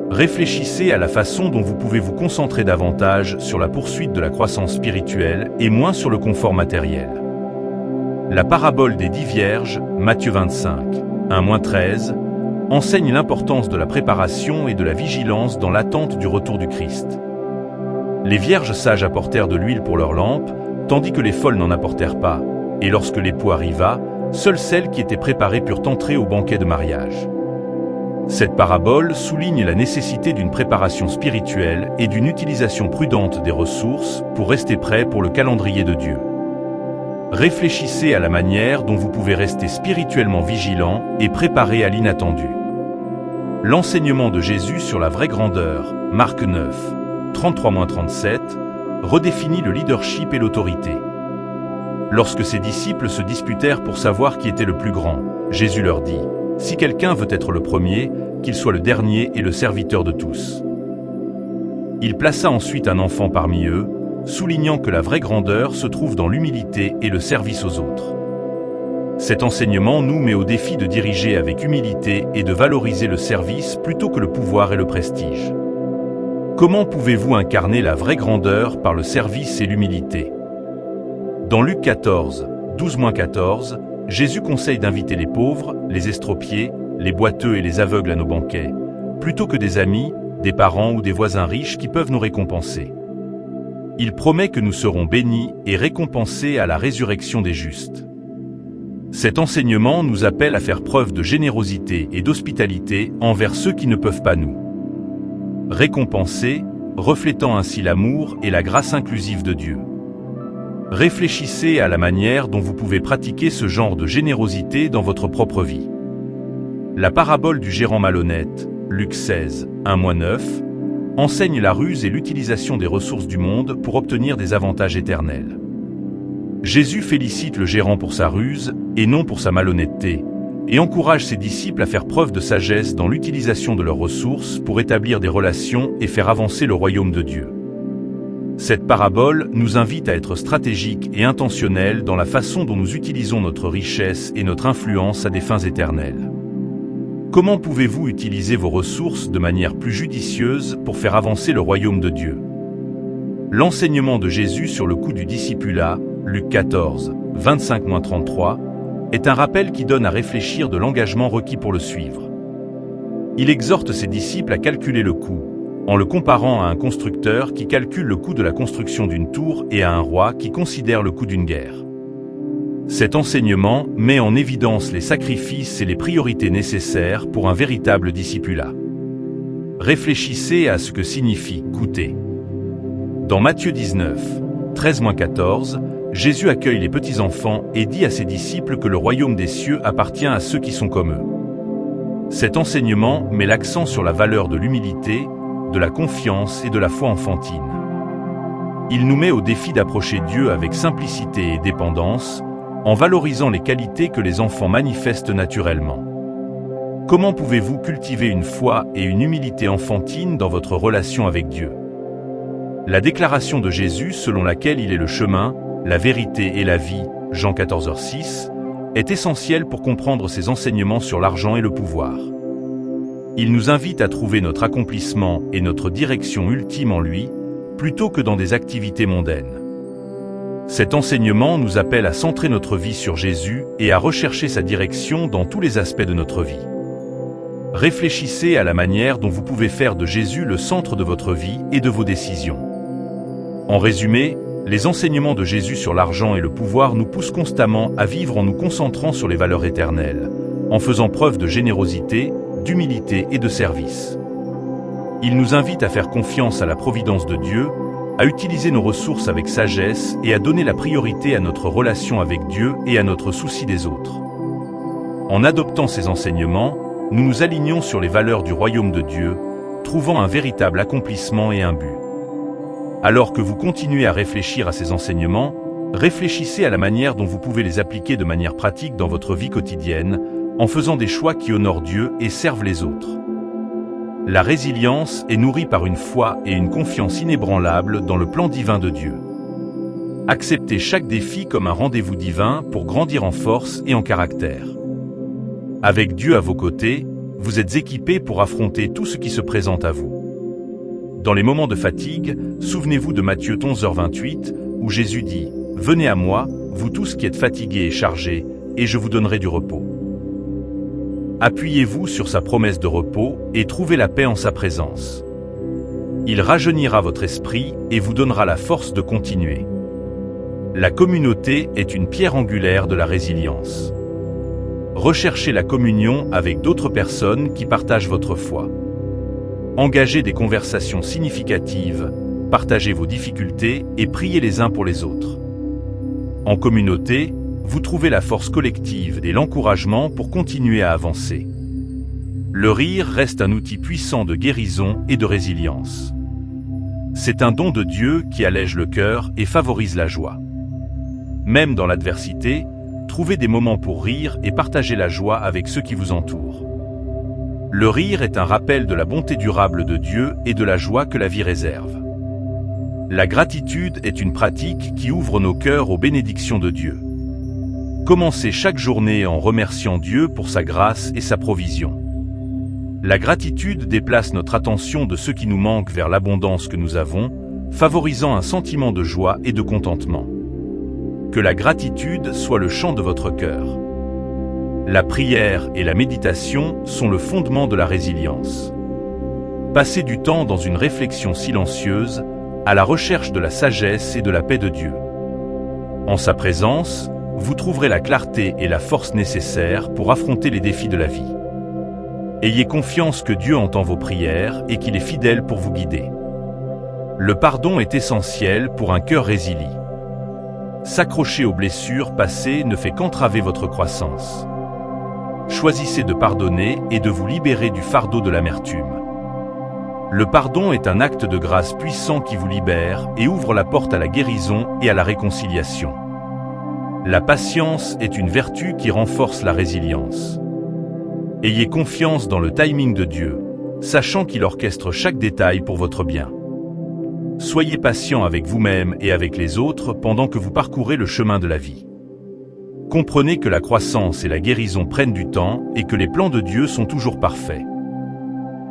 Réfléchissez à la façon dont vous pouvez vous concentrer davantage sur la poursuite de la croissance spirituelle et moins sur le confort matériel. La parabole des 10 vierges, Matthieu 25, 1-13, enseigne l'importance de la préparation et de la vigilance dans l'attente du retour du Christ. Les vierges sages apportèrent de l'huile pour leurs lampes, tandis que les folles n'en apportèrent pas, et lorsque l'époux arriva, seules celles qui étaient préparées purent entrer au banquet de mariage. Cette parabole souligne la nécessité d'une préparation spirituelle et d'une utilisation prudente des ressources pour rester prêt pour le calendrier de Dieu. Réfléchissez à la manière dont vous pouvez rester spirituellement vigilant et préparé à l'inattendu. L'enseignement de Jésus sur la vraie grandeur, Marc 9, 33-37, redéfinit le leadership et l'autorité. Lorsque ses disciples se disputèrent pour savoir qui était le plus grand, Jésus leur dit: « Si quelqu'un veut être le premier, qu'il soit le dernier et le serviteur de tous. » Il plaça ensuite un enfant parmi eux, soulignant que la vraie grandeur se trouve dans l'humilité et le service aux autres. Cet enseignement nous met au défi de diriger avec humilité et de valoriser le service plutôt que le pouvoir et le prestige. Comment pouvez-vous incarner la vraie grandeur par le service et l'humilité? Dans Luc 14, 12-14, Jésus conseille d'inviter les pauvres, les estropiés, les boiteux et les aveugles à nos banquets, plutôt que des amis, des parents ou des voisins riches qui peuvent nous récompenser. Il promet que nous serons bénis et récompensés à la résurrection des justes. Cet enseignement nous appelle à faire preuve de générosité et d'hospitalité envers ceux qui ne peuvent pas nous récompenser, reflétant ainsi l'amour et la grâce inclusive de Dieu. Réfléchissez à la manière dont vous pouvez pratiquer ce genre de générosité dans votre propre vie. La parabole du gérant malhonnête, Luc 16, 1-9, enseigne la ruse et l'utilisation des ressources du monde pour obtenir des avantages éternels. Jésus félicite le gérant pour sa ruse et non pour sa malhonnêteté, et encourage ses disciples à faire preuve de sagesse dans l'utilisation de leurs ressources pour établir des relations et faire avancer le royaume de Dieu. Cette parabole nous invite à être stratégiques et intentionnels dans la façon dont nous utilisons notre richesse et notre influence à des fins éternelles. Comment pouvez-vous utiliser vos ressources de manière plus judicieuse pour faire avancer le royaume de Dieu? L'enseignement de Jésus sur le coût du discipulat, Luc 14, 25-33, est un rappel qui donne à réfléchir de l'engagement requis pour le suivre. Il exhorte ses disciples à calculer le coût, en le comparant à un constructeur qui calcule le coût de la construction d'une tour et à un roi qui considère le coût d'une guerre. Cet enseignement met en évidence les sacrifices et les priorités nécessaires pour un véritable discipulat. Réfléchissez à ce que signifie « coûter ». Dans Matthieu 19, 13-14, Jésus accueille les petits-enfants et dit à ses disciples que le royaume des cieux appartient à ceux qui sont comme eux. Cet enseignement met l'accent sur la valeur de l'humilité, de la confiance et de la foi enfantine. Il nous met au défi d'approcher Dieu avec simplicité et dépendance, en valorisant les qualités que les enfants manifestent naturellement. Comment pouvez-vous cultiver une foi et une humilité enfantine dans votre relation avec Dieu? La déclaration de Jésus selon laquelle il est le chemin, la vérité et la vie, Jean 14h6, est essentielle pour comprendre ses enseignements sur l'argent et le pouvoir. Il nous invite à trouver notre accomplissement et notre direction ultime en lui, plutôt que dans des activités mondaines. Cet enseignement nous appelle à centrer notre vie sur Jésus et à rechercher sa direction dans tous les aspects de notre vie. Réfléchissez à la manière dont vous pouvez faire de Jésus le centre de votre vie et de vos décisions. En résumé, les enseignements de Jésus sur l'argent et le pouvoir nous poussent constamment à vivre en nous concentrant sur les valeurs éternelles, en faisant preuve de générosité, d'humilité et de service. Il nous invite à faire confiance à la providence de Dieu, à utiliser nos ressources avec sagesse et à donner la priorité à notre relation avec Dieu et à notre souci des autres. En adoptant ces enseignements, nous nous alignons sur les valeurs du royaume de Dieu, trouvant un véritable accomplissement et un but. Alors que vous continuez à réfléchir à ces enseignements, réfléchissez à la manière dont vous pouvez les appliquer de manière pratique dans votre vie quotidienne, en faisant des choix qui honorent Dieu et servent les autres. La résilience est nourrie par une foi et une confiance inébranlables dans le plan divin de Dieu. Acceptez chaque défi comme un rendez-vous divin pour grandir en force et en caractère. Avec Dieu à vos côtés, vous êtes équipés pour affronter tout ce qui se présente à vous. Dans les moments de fatigue, souvenez-vous de Matthieu 11h28, où Jésus dit « Venez à moi, vous tous qui êtes fatigués et chargés, et je vous donnerai du repos. » Appuyez-vous sur sa promesse de repos et trouvez la paix en sa présence. Il rajeunira votre esprit et vous donnera la force de continuer. La communauté est une pierre angulaire de la résilience. Recherchez la communion avec d'autres personnes qui partagent votre foi. Engagez des conversations significatives, partagez vos difficultés et priez les uns pour les autres. En communauté, vous trouvez la force collective et l'encouragement pour continuer à avancer. Le rire reste un outil puissant de guérison et de résilience. C'est un don de Dieu qui allège le cœur et favorise la joie. Même dans l'adversité, trouvez des moments pour rire et partager la joie avec ceux qui vous entourent. Le rire est un rappel de la bonté durable de Dieu et de la joie que la vie réserve. La gratitude est une pratique qui ouvre nos cœurs aux bénédictions de Dieu. Commencez chaque journée en remerciant Dieu pour sa grâce et sa provision. La gratitude déplace notre attention de ce qui nous manque vers l'abondance que nous avons, favorisant un sentiment de joie et de contentement. Que la gratitude soit le chant de votre cœur. La prière et la méditation sont le fondement de la résilience. Passez du temps dans une réflexion silencieuse, à la recherche de la sagesse et de la paix de Dieu. En sa présence, vous trouverez la clarté et la force nécessaires pour affronter les défis de la vie. Ayez confiance que Dieu entend vos prières et qu'il est fidèle pour vous guider. Le pardon est essentiel pour un cœur résili. S'accrocher aux blessures passées ne fait qu'entraver votre croissance. Choisissez de pardonner et de vous libérer du fardeau de l'amertume. Le pardon est un acte de grâce puissant qui vous libère et ouvre la porte à la guérison et à la réconciliation. La patience est une vertu qui renforce la résilience. Ayez confiance dans le timing de Dieu, sachant qu'il orchestre chaque détail pour votre bien. Soyez patient avec vous-même et avec les autres pendant que vous parcourez le chemin de la vie. Comprenez que la croissance et la guérison prennent du temps et que les plans de Dieu sont toujours parfaits.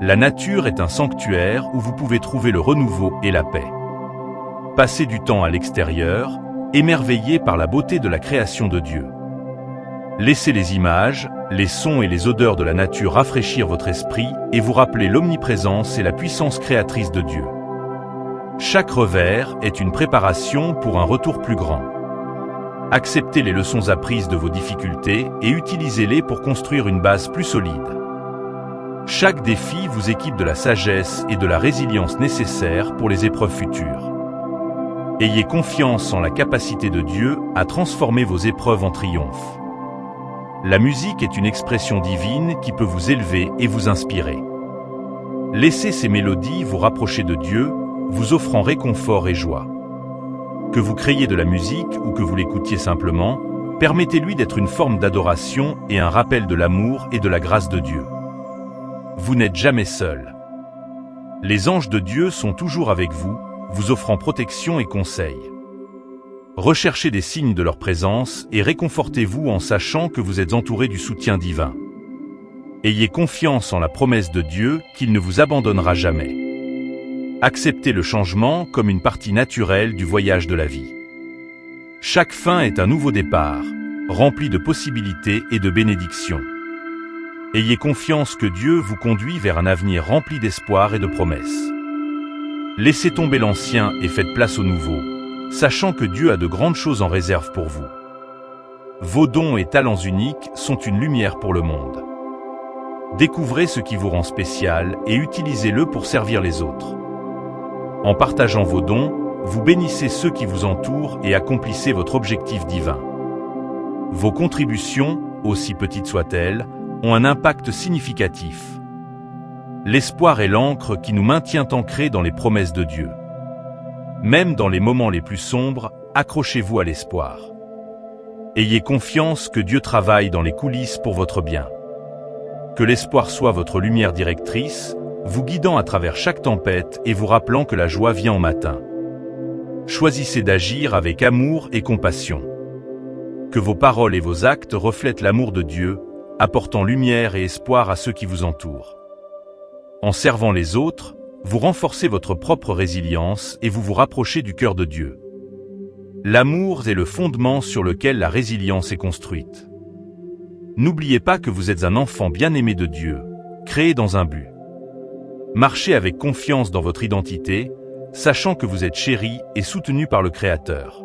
La nature est un sanctuaire où vous pouvez trouver le renouveau et la paix. Passez du temps à l'extérieur, émerveillé par la beauté de la création de Dieu. Laissez les images, les sons et les odeurs de la nature rafraîchir votre esprit et vous rappeler l'omniprésence et la puissance créatrice de Dieu. Chaque revers est une préparation pour un retour plus grand. Acceptez les leçons apprises de vos difficultés et utilisez-les pour construire une base plus solide. Chaque défi vous équipe de la sagesse et de la résilience nécessaires pour les épreuves futures. Ayez confiance en la capacité de Dieu à transformer vos épreuves en triomphe. La musique est une expression divine qui peut vous élever et vous inspirer. Laissez ces mélodies vous rapprocher de Dieu, vous offrant réconfort et joie. Que vous créiez de la musique ou que vous l'écoutiez simplement, permettez-lui d'être une forme d'adoration et un rappel de l'amour et de la grâce de Dieu. Vous n'êtes jamais seul. Les anges de Dieu sont toujours avec vous, vous offrant protection et conseil. Recherchez des signes de leur présence et réconfortez-vous en sachant que vous êtes entouré du soutien divin. Ayez confiance en la promesse de Dieu qu'il ne vous abandonnera jamais. Acceptez le changement comme une partie naturelle du voyage de la vie. Chaque fin est un nouveau départ, rempli de possibilités et de bénédictions. Ayez confiance que Dieu vous conduit vers un avenir rempli d'espoir et de promesses. Laissez tomber l'ancien et faites place au nouveau, sachant que Dieu a de grandes choses en réserve pour vous. Vos dons et talents uniques sont une lumière pour le monde. Découvrez ce qui vous rend spécial et utilisez-le pour servir les autres. En partageant vos dons, vous bénissez ceux qui vous entourent et accomplissez votre objectif divin. Vos contributions, aussi petites soient-elles, ont un impact significatif. L'espoir est l'encre qui nous maintient ancrés dans les promesses de Dieu. Même dans les moments les plus sombres, accrochez-vous à l'espoir. Ayez confiance que Dieu travaille dans les coulisses pour votre bien. Que l'espoir soit votre lumière directrice, vous guidant à travers chaque tempête et vous rappelant que la joie vient au matin. Choisissez d'agir avec amour et compassion. Que vos paroles et vos actes reflètent l'amour de Dieu, apportant lumière et espoir à ceux qui vous entourent. En servant les autres, vous renforcez votre propre résilience et vous vous rapprochez du cœur de Dieu. L'amour est le fondement sur lequel la résilience est construite. N'oubliez pas que vous êtes un enfant bien-aimé de Dieu, créé dans un but. Marchez avec confiance dans votre identité, sachant que vous êtes chéri et soutenu par le Créateur.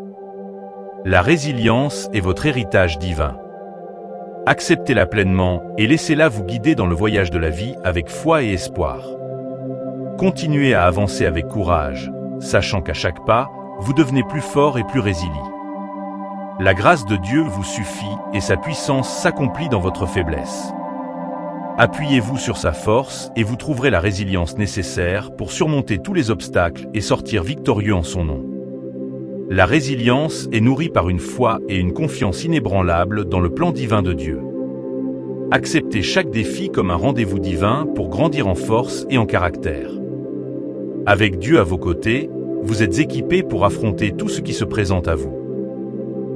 La résilience est votre héritage divin. Acceptez-la pleinement et laissez-la vous guider dans le voyage de la vie avec foi et espoir. Continuez à avancer avec courage, sachant qu'à chaque pas, vous devenez plus fort et plus résilient. La grâce de Dieu vous suffit et sa puissance s'accomplit dans votre faiblesse. Appuyez-vous sur sa force et vous trouverez la résilience nécessaire pour surmonter tous les obstacles et sortir victorieux en son nom. La résilience est nourrie par une foi et une confiance inébranlables dans le plan divin de Dieu. Acceptez chaque défi comme un rendez-vous divin pour grandir en force et en caractère. Avec Dieu à vos côtés, vous êtes équipés pour affronter tout ce qui se présente à vous.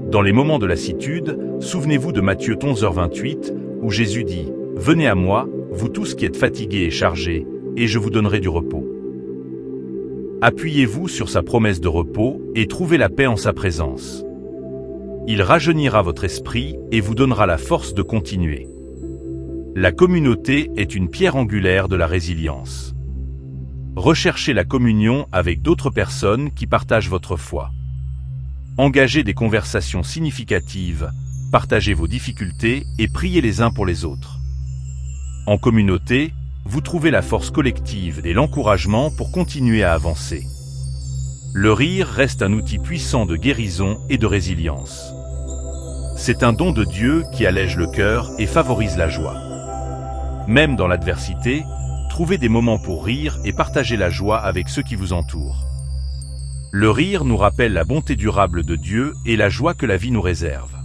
Dans les moments de lassitude, souvenez-vous de Matthieu 11h28, où Jésus dit « Venez à moi, vous tous qui êtes fatigués et chargés, et je vous donnerai du repos. » Appuyez-vous sur sa promesse de repos et trouvez la paix en sa présence. Il rajeunira votre esprit et vous donnera la force de continuer. La communauté est une pierre angulaire de la résilience. Recherchez la communion avec d'autres personnes qui partagent votre foi. Engagez des conversations significatives, partagez vos difficultés et priez les uns pour les autres. En communauté, vous trouvez la force collective et l'encouragement pour continuer à avancer. Le rire reste un outil puissant de guérison et de résilience. C'est un don de Dieu qui allège le cœur et favorise la joie. Même dans l'adversité, trouvez des moments pour rire et partager la joie avec ceux qui vous entourent. Le rire nous rappelle la bonté durable de Dieu et la joie que la vie nous réserve.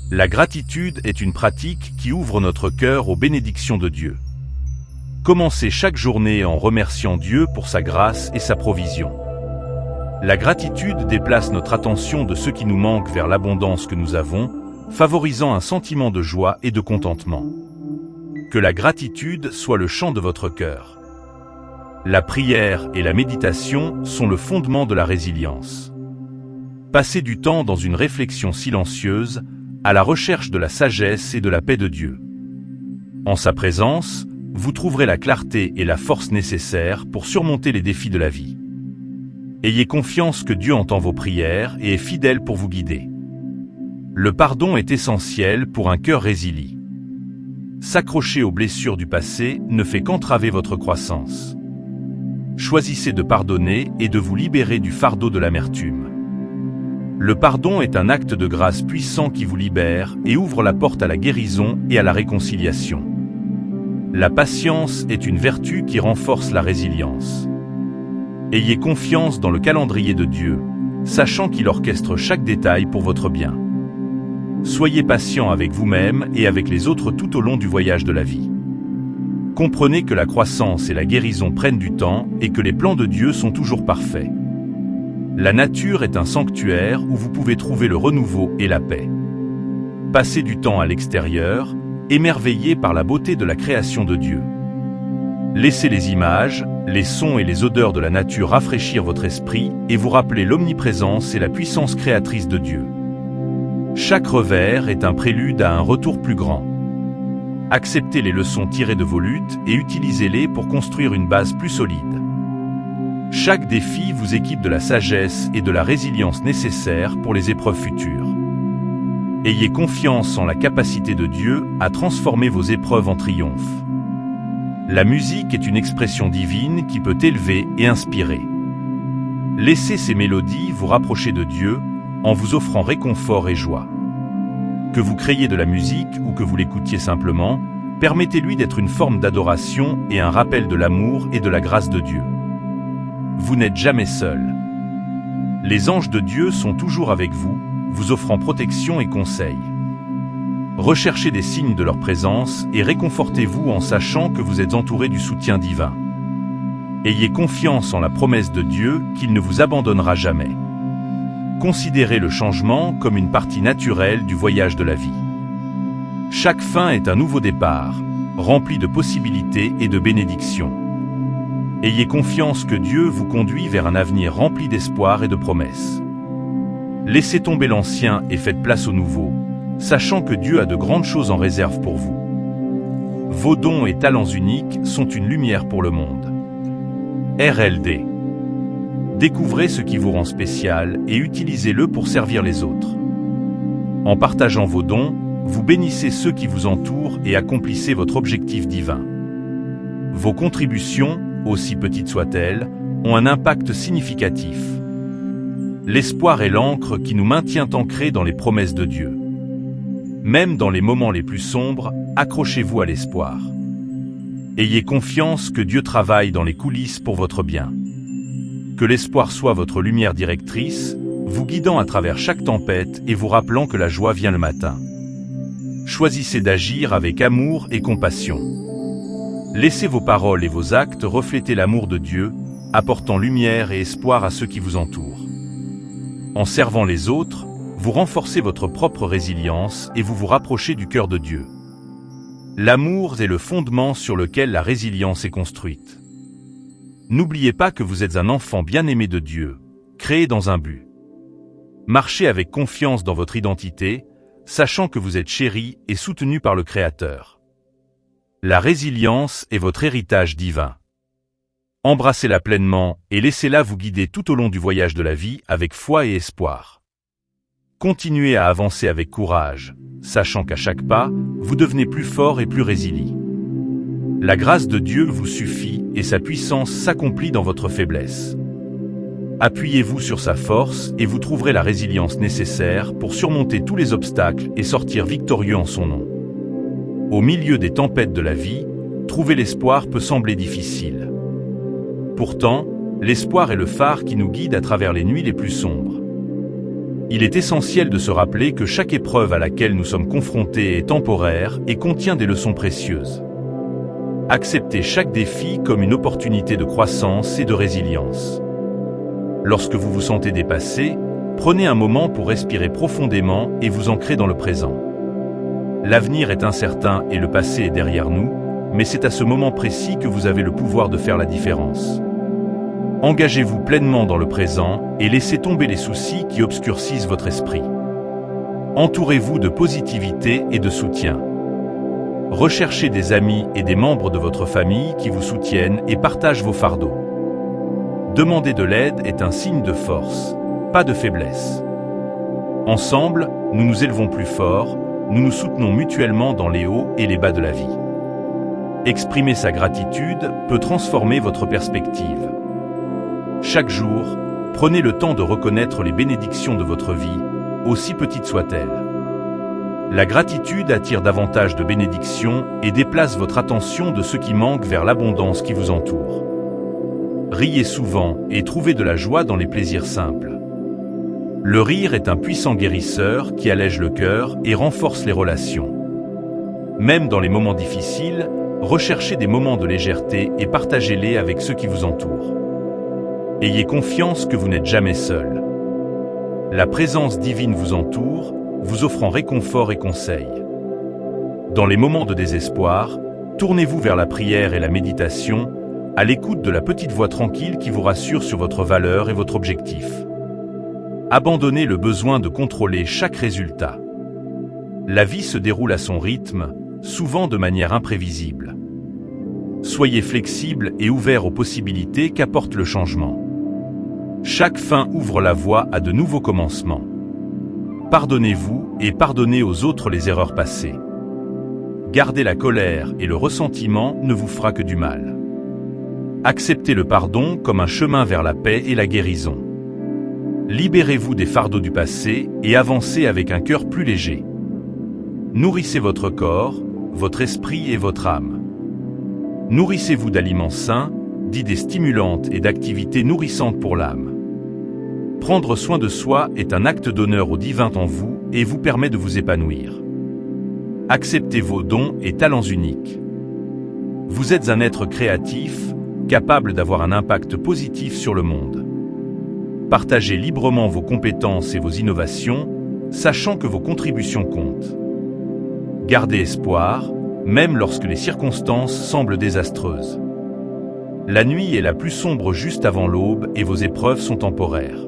La gratitude est une pratique qui ouvre notre cœur aux bénédictions de Dieu. Commencez chaque journée en remerciant Dieu pour sa grâce et sa provision. La gratitude déplace notre attention de ce qui nous manque vers l'abondance que nous avons, favorisant un sentiment de joie et de contentement. Que la gratitude soit le chant de votre cœur. La prière et la méditation sont le fondement de la résilience. Passez du temps dans une réflexion silencieuse, à la recherche de la sagesse et de la paix de Dieu. En sa présence, vous trouverez la clarté et la force nécessaires pour surmonter les défis de la vie. Ayez confiance que Dieu entend vos prières et est fidèle pour vous guider. Le pardon est essentiel pour un cœur résilient. S'accrocher aux blessures du passé ne fait qu'entraver votre croissance. Choisissez de pardonner et de vous libérer du fardeau de l'amertume. Le pardon est un acte de grâce puissant qui vous libère et ouvre la porte à la guérison et à la réconciliation. La patience est une vertu qui renforce la résilience. Ayez confiance dans le calendrier de Dieu, sachant qu'il orchestre chaque détail pour votre bien. Soyez patient avec vous-même et avec les autres tout au long du voyage de la vie. Comprenez que la croissance et la guérison prennent du temps et que les plans de Dieu sont toujours parfaits. La nature est un sanctuaire où vous pouvez trouver le renouveau et la paix. Passez du temps à l'extérieur, émerveillé par la beauté de la création de Dieu. Laissez les images, les sons et les odeurs de la nature rafraîchir votre esprit et vous rappeler l'omniprésence et la puissance créatrice de Dieu. Chaque revers est un prélude à un retour plus grand. Acceptez les leçons tirées de vos luttes et utilisez-les pour construire une base plus solide. Chaque défi vous équipe de la sagesse et de la résilience nécessaires pour les épreuves futures. Ayez confiance en la capacité de Dieu à transformer vos épreuves en triomphe. La musique est une expression divine qui peut élever et inspirer. Laissez ces mélodies vous rapprocher de Dieu en vous offrant réconfort et joie. Que vous créiez de la musique ou que vous l'écoutiez simplement, permettez-lui d'être une forme d'adoration et un rappel de l'amour et de la grâce de Dieu. Vous n'êtes jamais seul. Les anges de Dieu sont toujours avec vous, vous offrant protection et conseil. Recherchez des signes de leur présence et réconfortez-vous en sachant que vous êtes entouré du soutien divin. Ayez confiance en la promesse de Dieu qu'il ne vous abandonnera jamais. Considérez le changement comme une partie naturelle du voyage de la vie. Chaque fin est un nouveau départ, rempli de possibilités et de bénédictions. Ayez confiance que Dieu vous conduit vers un avenir rempli d'espoir et de promesses. Laissez tomber l'ancien et faites place au nouveau, sachant que Dieu a de grandes choses en réserve pour vous. Vos dons et talents uniques sont une lumière pour le monde. RLD. Découvrez ce qui vous rend spécial et utilisez-le pour servir les autres. En partageant vos dons, vous bénissez ceux qui vous entourent et accomplissez votre objectif divin. Vos contributions, aussi petites soient-elles, ont un impact significatif. L'espoir est l'encre qui nous maintient ancrés dans les promesses de Dieu. Même dans les moments les plus sombres, accrochez-vous à l'espoir. Ayez confiance que Dieu travaille dans les coulisses pour votre bien. Que l'espoir soit votre lumière directrice, vous guidant à travers chaque tempête et vous rappelant que la joie vient le matin. Choisissez d'agir avec amour et compassion. Laissez vos paroles et vos actes refléter l'amour de Dieu, apportant lumière et espoir à ceux qui vous entourent. En servant les autres, vous renforcez votre propre résilience et vous vous rapprochez du cœur de Dieu. L'amour est le fondement sur lequel la résilience est construite. N'oubliez pas que vous êtes un enfant bien-aimé de Dieu, créé dans un but. Marchez avec confiance dans votre identité, sachant que vous êtes chéri et soutenu par le Créateur. La résilience est votre héritage divin. Embrassez-la pleinement et laissez-la vous guider tout au long du voyage de la vie avec foi et espoir. Continuez à avancer avec courage, sachant qu'à chaque pas, vous devenez plus fort et plus résilient. La grâce de Dieu vous suffit et sa puissance s'accomplit dans votre faiblesse. Appuyez-vous sur sa force et vous trouverez la résilience nécessaire pour surmonter tous les obstacles et sortir victorieux en son nom. Au milieu des tempêtes de la vie, trouver l'espoir peut sembler difficile. Pourtant, l'espoir est le phare qui nous guide à travers les nuits les plus sombres. Il est essentiel de se rappeler que chaque épreuve à laquelle nous sommes confrontés est temporaire et contient des leçons précieuses. Acceptez chaque défi comme une opportunité de croissance et de résilience. Lorsque vous vous sentez dépassé, prenez un moment pour respirer profondément et vous ancrer dans le présent. L'avenir est incertain et le passé est derrière nous, mais c'est à ce moment précis que vous avez le pouvoir de faire la différence. Engagez-vous pleinement dans le présent et laissez tomber les soucis qui obscurcissent votre esprit. Entourez-vous de positivité et de soutien. Recherchez des amis et des membres de votre famille qui vous soutiennent et partagent vos fardeaux. Demander de l'aide est un signe de force, pas de faiblesse. Ensemble, nous nous élevons plus fort, nous nous soutenons mutuellement dans les hauts et les bas de la vie. Exprimer sa gratitude peut transformer votre perspective. Chaque jour, prenez le temps de reconnaître les bénédictions de votre vie, aussi petites soient-elles. La gratitude attire davantage de bénédictions et déplace votre attention de ce qui manque vers l'abondance qui vous entoure. Riez souvent et trouvez de la joie dans les plaisirs simples. Le rire est un puissant guérisseur qui allège le cœur et renforce les relations. Même dans les moments difficiles, recherchez des moments de légèreté et partagez-les avec ceux qui vous entourent. Ayez confiance que vous n'êtes jamais seul. La présence divine vous entoure, vous offrant réconfort et conseil. Dans les moments de désespoir, tournez-vous vers la prière et la méditation, à l'écoute de la petite voix tranquille qui vous rassure sur votre valeur et votre objectif. Abandonnez le besoin de contrôler chaque résultat. La vie se déroule à son rythme, souvent de manière imprévisible. Soyez flexible et ouvert aux possibilités qu'apporte le changement. Chaque fin ouvre la voie à de nouveaux commencements. Pardonnez-vous et pardonnez aux autres les erreurs passées. Garder la colère et le ressentiment ne vous fera que du mal. Acceptez le pardon comme un chemin vers la paix et la guérison. Libérez-vous des fardeaux du passé et avancez avec un cœur plus léger. Nourrissez votre corps, votre esprit et votre âme. Nourrissez-vous d'aliments sains, d'idées stimulantes et d'activités nourrissantes pour l'âme. Prendre soin de soi est un acte d'honneur au divin en vous et vous permet de vous épanouir. Acceptez vos dons et talents uniques. Vous êtes un être créatif, capable d'avoir un impact positif sur le monde. Partagez librement vos compétences et vos innovations, sachant que vos contributions comptent. Gardez espoir, même lorsque les circonstances semblent désastreuses. La nuit est la plus sombre juste avant l'aube et vos épreuves sont temporaires.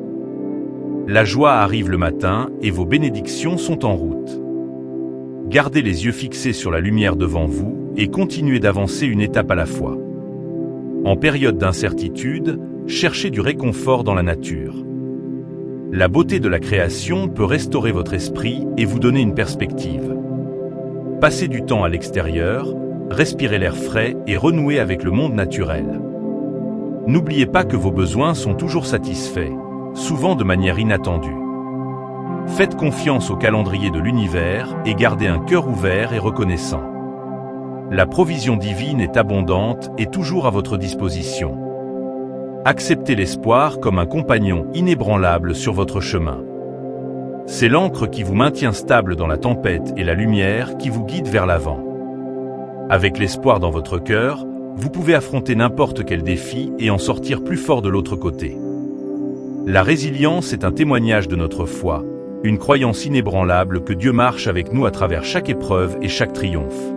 La joie arrive le matin et vos bénédictions sont en route. Gardez les yeux fixés sur la lumière devant vous et continuez d'avancer une étape à la fois. En période d'incertitude, cherchez du réconfort dans la nature. La beauté de la création peut restaurer votre esprit et vous donner une perspective. Passez du temps à l'extérieur, respirez l'air frais et renouez avec le monde naturel. N'oubliez pas que vos besoins sont toujours satisfaits, souvent de manière inattendue. Faites confiance au calendrier de l'univers et gardez un cœur ouvert et reconnaissant. La provision divine est abondante et toujours à votre disposition. Acceptez l'espoir comme un compagnon inébranlable sur votre chemin. C'est l'ancre qui vous maintient stable dans la tempête et la lumière qui vous guide vers l'avant. Avec l'espoir dans votre cœur, vous pouvez affronter n'importe quel défi et en sortir plus fort de l'autre côté. La résilience est un témoignage de notre foi, une croyance inébranlable que Dieu marche avec nous à travers chaque épreuve et chaque triomphe.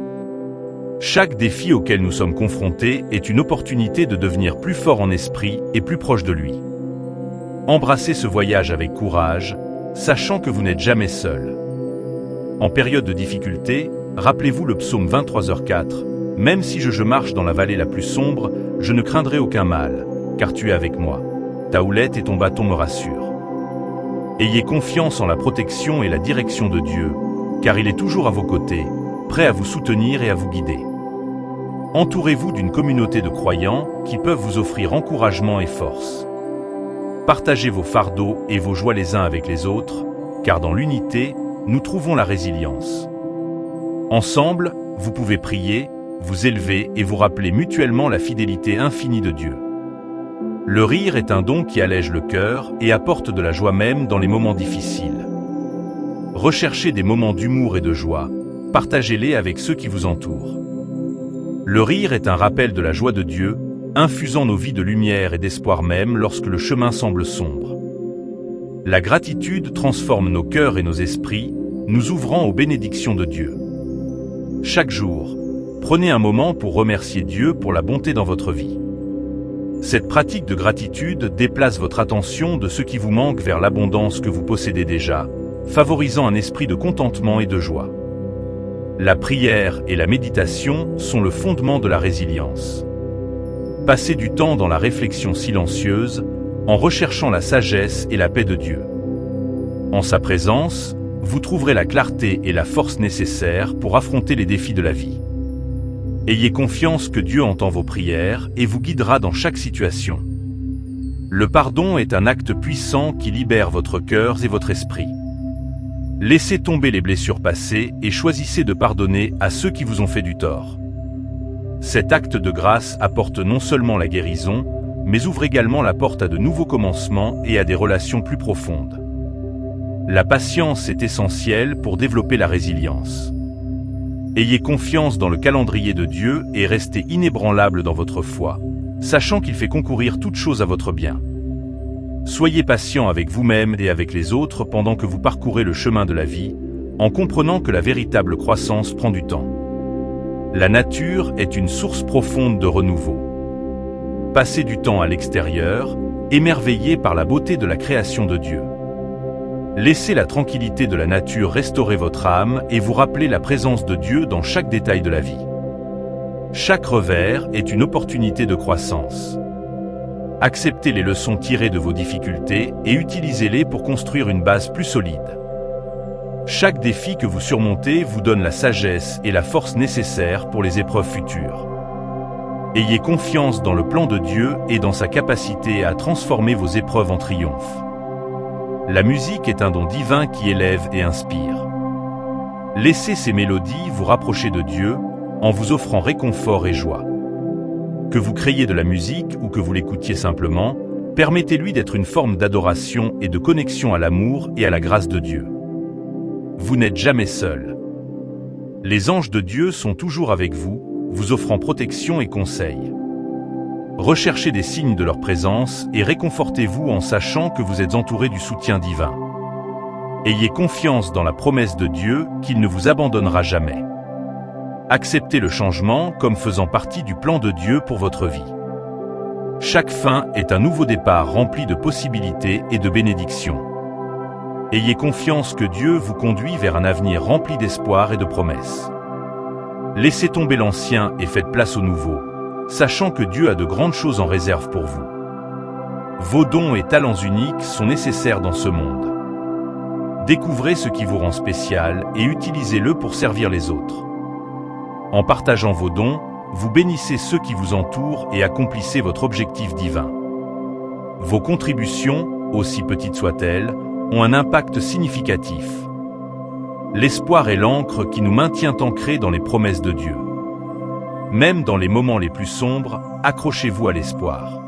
Chaque défi auquel nous sommes confrontés est une opportunité de devenir plus fort en esprit et plus proche de lui. Embrassez ce voyage avec courage, sachant que vous n'êtes jamais seul. En période de difficulté, rappelez-vous le psaume 23h4, « Même si je marche dans la vallée la plus sombre, je ne craindrai aucun mal, car tu es avec moi. Ta houlette et ton bâton me rassurent. » Ayez confiance en la protection et la direction de Dieu, car il est toujours à vos côtés, prêt à vous soutenir et à vous guider. Entourez-vous d'une communauté de croyants qui peuvent vous offrir encouragement et force. Partagez vos fardeaux et vos joies les uns avec les autres, car dans l'unité, nous trouvons la résilience. Ensemble, vous pouvez prier, vous élever et vous rappeler mutuellement la fidélité infinie de Dieu. Le rire est un don qui allège le cœur et apporte de la joie même dans les moments difficiles. Recherchez des moments d'humour et de joie, partagez-les avec ceux qui vous entourent. Le rire est un rappel de la joie de Dieu, infusant nos vies de lumière et d'espoir même lorsque le chemin semble sombre. La gratitude transforme nos cœurs et nos esprits, nous ouvrant aux bénédictions de Dieu. Chaque jour, prenez un moment pour remercier Dieu pour la bonté dans votre vie. Cette pratique de gratitude déplace votre attention de ce qui vous manque vers l'abondance que vous possédez déjà, favorisant un esprit de contentement et de joie. La prière et la méditation sont le fondement de la résilience. Passez du temps dans la réflexion silencieuse, en recherchant la sagesse et la paix de Dieu. En sa présence, vous trouverez la clarté et la force nécessaires pour affronter les défis de la vie. Ayez confiance que Dieu entend vos prières et vous guidera dans chaque situation. Le pardon est un acte puissant qui libère votre cœur et votre esprit. Laissez tomber les blessures passées et choisissez de pardonner à ceux qui vous ont fait du tort. Cet acte de grâce apporte non seulement la guérison, mais ouvre également la porte à de nouveaux commencements et à des relations plus profondes. La patience est essentielle pour développer la résilience. Ayez confiance dans le calendrier de Dieu et restez inébranlable dans votre foi, sachant qu'il fait concourir toutes choses à votre bien. Soyez patient avec vous-même et avec les autres pendant que vous parcourez le chemin de la vie, en comprenant que la véritable croissance prend du temps. La nature est une source profonde de renouveau. Passez du temps à l'extérieur, émerveillé par la beauté de la création de Dieu. Laissez la tranquillité de la nature restaurer votre âme et vous rappeler la présence de Dieu dans chaque détail de la vie. Chaque revers est une opportunité de croissance. Acceptez les leçons tirées de vos difficultés et utilisez-les pour construire une base plus solide. Chaque défi que vous surmontez vous donne la sagesse et la force nécessaires pour les épreuves futures. Ayez confiance dans le plan de Dieu et dans sa capacité à transformer vos épreuves en triomphe. La musique est un don divin qui élève et inspire. Laissez ces mélodies vous rapprocher de Dieu en vous offrant réconfort et joie. Que vous créiez de la musique ou que vous l'écoutiez simplement, permettez-lui d'être une forme d'adoration et de connexion à l'amour et à la grâce de Dieu. Vous n'êtes jamais seul. Les anges de Dieu sont toujours avec vous, vous offrant protection et conseil. Recherchez des signes de leur présence et réconfortez-vous en sachant que vous êtes entouré du soutien divin. Ayez confiance dans la promesse de Dieu qu'il ne vous abandonnera jamais. Acceptez le changement comme faisant partie du plan de Dieu pour votre vie. Chaque fin est un nouveau départ rempli de possibilités et de bénédictions. Ayez confiance que Dieu vous conduit vers un avenir rempli d'espoir et de promesses. Laissez tomber l'ancien et faites place au nouveau, sachant que Dieu a de grandes choses en réserve pour vous. Vos dons et talents uniques sont nécessaires dans ce monde. Découvrez ce qui vous rend spécial et utilisez-le pour servir les autres. En partageant vos dons, vous bénissez ceux qui vous entourent et accomplissez votre objectif divin. Vos contributions, aussi petites soient-elles, ont un impact significatif. L'espoir est l'encre qui nous maintient ancrés dans les promesses de Dieu. Même dans les moments les plus sombres, accrochez-vous à l'espoir.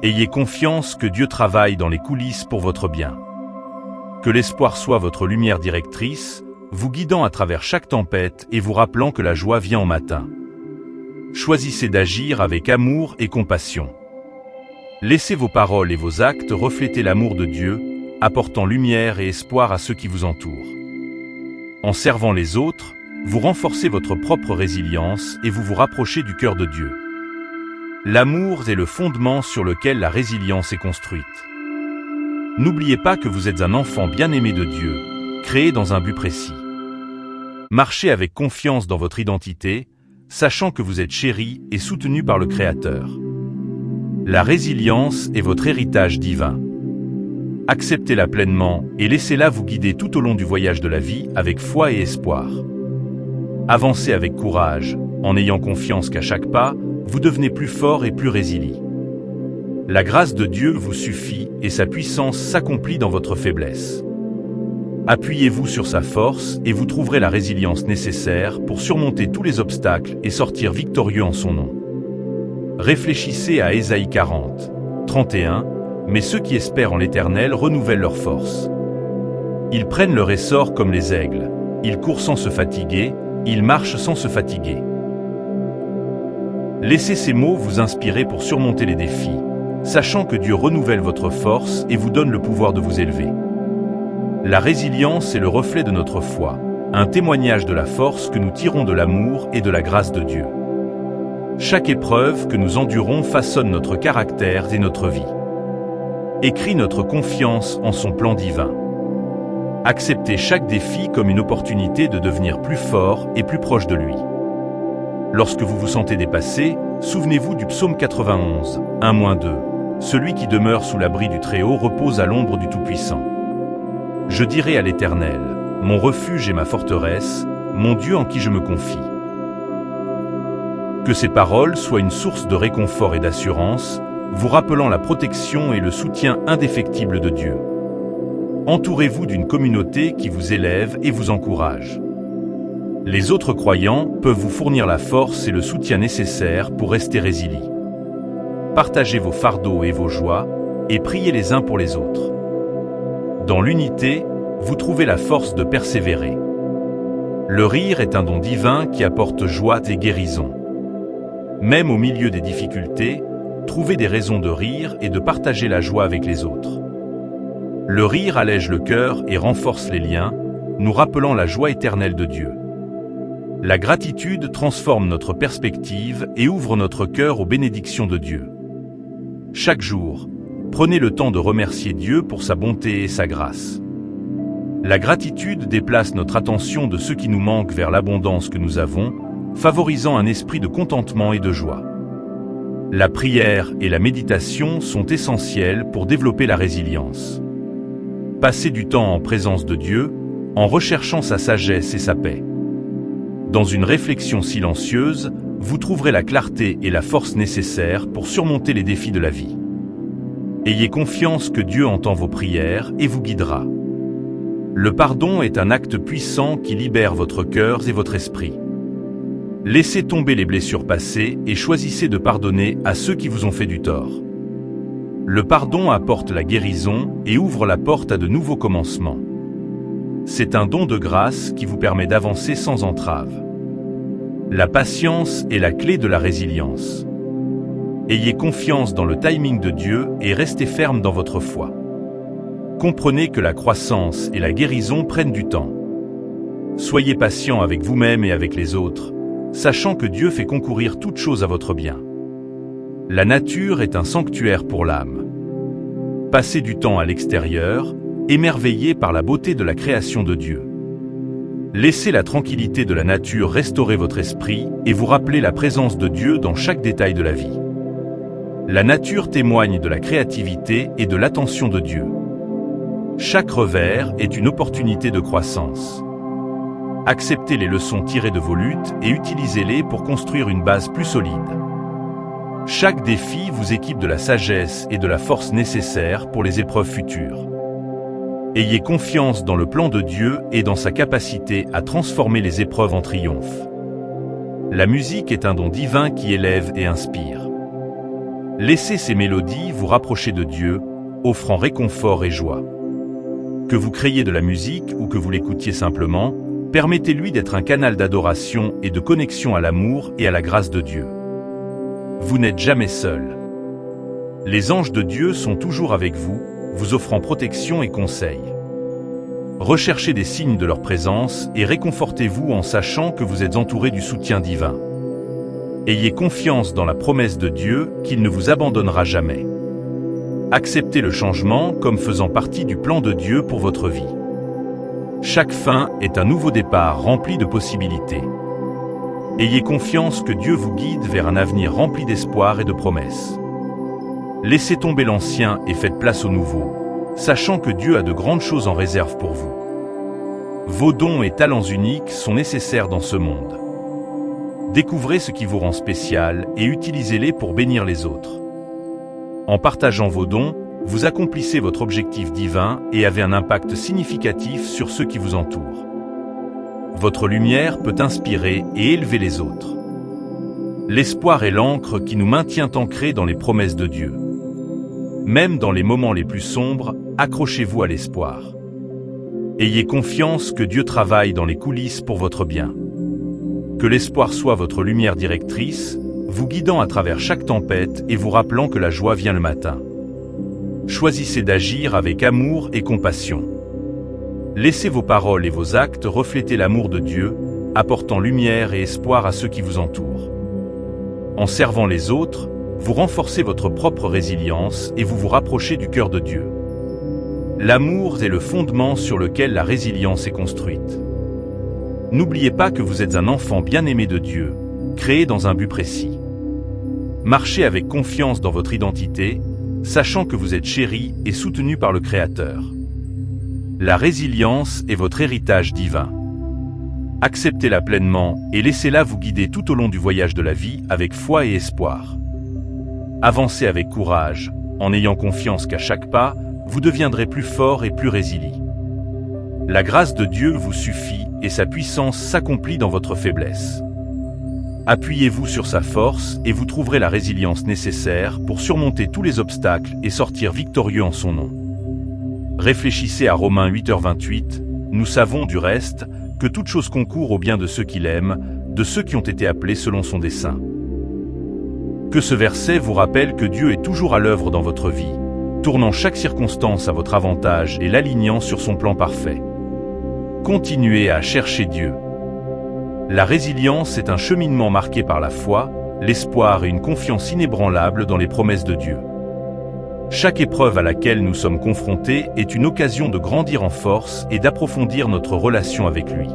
Ayez confiance que Dieu travaille dans les coulisses pour votre bien. Que l'espoir soit votre lumière directrice, vous guidant à travers chaque tempête et vous rappelant que la joie vient au matin. Choisissez d'agir avec amour et compassion. Laissez vos paroles et vos actes refléter l'amour de Dieu, apportant lumière et espoir à ceux qui vous entourent. En servant les autres, vous renforcez votre propre résilience et vous vous rapprochez du cœur de Dieu. L'amour est le fondement sur lequel la résilience est construite. N'oubliez pas que vous êtes un enfant bien-aimé de Dieu, créé dans un but précis. Marchez avec confiance dans votre identité, sachant que vous êtes chéri et soutenu par le Créateur. La résilience est votre héritage divin. Acceptez-la pleinement et laissez-la vous guider tout au long du voyage de la vie avec foi et espoir. Avancez avec courage, en ayant confiance qu'à chaque pas, vous devenez plus fort et plus résilient. La grâce de Dieu vous suffit et sa puissance s'accomplit dans votre faiblesse. Appuyez-vous sur sa force et vous trouverez la résilience nécessaire pour surmonter tous les obstacles et sortir victorieux en son nom. Réfléchissez à Ésaïe 40, 31, mais ceux qui espèrent en l'Éternel renouvellent leur force. Ils prennent leur essor comme les aigles, ils courent sans se fatiguer, ils marchent sans se fatiguer. Laissez ces mots vous inspirer pour surmonter les défis, sachant que Dieu renouvelle votre force et vous donne le pouvoir de vous élever. La résilience est le reflet de notre foi, un témoignage de la force que nous tirons de l'amour et de la grâce de Dieu. Chaque épreuve que nous endurons façonne notre caractère et notre vie. Écrit notre confiance en son plan divin. Acceptez chaque défi comme une opportunité de devenir plus fort et plus proche de lui. Lorsque vous vous sentez dépassé, souvenez-vous du psaume 91, 1-2. Celui qui demeure sous l'abri du Très-Haut repose à l'ombre du Tout-Puissant. Je dirai à l'Éternel, mon refuge et ma forteresse, mon Dieu en qui je me confie. Que ces paroles soient une source de réconfort et d'assurance, vous rappelant la protection et le soutien indéfectible de Dieu. Entourez-vous d'une communauté qui vous élève et vous encourage. Les autres croyants peuvent vous fournir la force et le soutien nécessaires pour rester résilient. Partagez vos fardeaux et vos joies, et priez les uns pour les autres. Dans l'unité, vous trouvez la force de persévérer. Le rire est un don divin qui apporte joie et guérison. Même au milieu des difficultés, trouvez des raisons de rire et de partager la joie avec les autres. Le rire allège le cœur et renforce les liens, nous rappelant la joie éternelle de Dieu. La gratitude transforme notre perspective et ouvre notre cœur aux bénédictions de Dieu. Chaque jour, prenez le temps de remercier Dieu pour sa bonté et sa grâce. La gratitude déplace notre attention de ce qui nous manque vers l'abondance que nous avons, favorisant un esprit de contentement et de joie. La prière et la méditation sont essentielles pour développer la résilience. Passez du temps en présence de Dieu, en recherchant sa sagesse et sa paix. Dans une réflexion silencieuse, vous trouverez la clarté et la force nécessaires pour surmonter les défis de la vie. Ayez confiance que Dieu entend vos prières et vous guidera. Le pardon est un acte puissant qui libère votre cœur et votre esprit. Laissez tomber les blessures passées et choisissez de pardonner à ceux qui vous ont fait du tort. Le pardon apporte la guérison et ouvre la porte à de nouveaux commencements. C'est un don de grâce qui vous permet d'avancer sans entrave. La patience est la clé de la résilience. Ayez confiance dans le timing de Dieu et restez ferme dans votre foi. Comprenez que la croissance et la guérison prennent du temps. Soyez patient avec vous-même et avec les autres, sachant que Dieu fait concourir toutes choses à votre bien. La nature est un sanctuaire pour l'âme. Passez du temps à l'extérieur, émerveillé par la beauté de la création de Dieu. Laissez la tranquillité de la nature restaurer votre esprit et vous rappeler la présence de Dieu dans chaque détail de la vie. La nature témoigne de la créativité et de l'attention de Dieu. Chaque revers est une opportunité de croissance. Acceptez les leçons tirées de vos luttes et utilisez-les pour construire une base plus solide. Chaque défi vous équipe de la sagesse et de la force nécessaires pour les épreuves futures. Ayez confiance dans le plan de Dieu et dans sa capacité à transformer les épreuves en triomphe. La musique est un don divin qui élève et inspire. Laissez ces mélodies vous rapprocher de Dieu, offrant réconfort et joie. Que vous créiez de la musique ou que vous l'écoutiez simplement, permettez-lui d'être un canal d'adoration et de connexion à l'amour et à la grâce de Dieu. Vous n'êtes jamais seul. Les anges de Dieu sont toujours avec vous, vous offrant protection et conseil. Recherchez des signes de leur présence et réconfortez-vous en sachant que vous êtes entouré du soutien divin. Ayez confiance dans la promesse de Dieu qu'il ne vous abandonnera jamais. Acceptez le changement comme faisant partie du plan de Dieu pour votre vie. Chaque fin est un nouveau départ rempli de possibilités. Ayez confiance que Dieu vous guide vers un avenir rempli d'espoir et de promesses. Laissez tomber l'ancien et faites place au nouveau, sachant que Dieu a de grandes choses en réserve pour vous. Vos dons et talents uniques sont nécessaires dans ce monde. Découvrez ce qui vous rend spécial et utilisez-les pour bénir les autres. En partageant vos dons, vous accomplissez votre objectif divin et avez un impact significatif sur ceux qui vous entourent. Votre lumière peut inspirer et élever les autres. L'espoir est l'encre qui nous maintient ancrés dans les promesses de Dieu. Même dans les moments les plus sombres, accrochez-vous à l'espoir. Ayez confiance que Dieu travaille dans les coulisses pour votre bien. Que l'espoir soit votre lumière directrice, vous guidant à travers chaque tempête et vous rappelant que la joie vient le matin. Choisissez d'agir avec amour et compassion. Laissez vos paroles et vos actes refléter l'amour de Dieu, apportant lumière et espoir à ceux qui vous entourent. En servant les autres, vous renforcez votre propre résilience et vous vous rapprochez du cœur de Dieu. L'amour est le fondement sur lequel la résilience est construite. N'oubliez pas que vous êtes un enfant bien-aimé de Dieu, créé dans un but précis. Marchez avec confiance dans votre identité, sachant que vous êtes chéri et soutenu par le Créateur. La résilience est votre héritage divin. Acceptez-la pleinement et laissez-la vous guider tout au long du voyage de la vie avec foi et espoir. Avancez avec courage, en ayant confiance qu'à chaque pas, vous deviendrez plus fort et plus résilient. La grâce de Dieu vous suffit et sa puissance s'accomplit dans votre faiblesse. Appuyez-vous sur sa force et vous trouverez la résilience nécessaire pour surmonter tous les obstacles et sortir victorieux en son nom. Réfléchissez à Romains 8h28, nous savons du reste que toute chose concourt au bien de ceux qui l'aiment, de ceux qui ont été appelés selon son dessein. Que ce verset vous rappelle que Dieu est toujours à l'œuvre dans votre vie, tournant chaque circonstance à votre avantage et l'alignant sur son plan parfait. Continuez à chercher Dieu. La résilience est un cheminement marqué par la foi, l'espoir et une confiance inébranlable dans les promesses de Dieu. Chaque épreuve à laquelle nous sommes confrontés est une occasion de grandir en force et d'approfondir notre relation avec lui.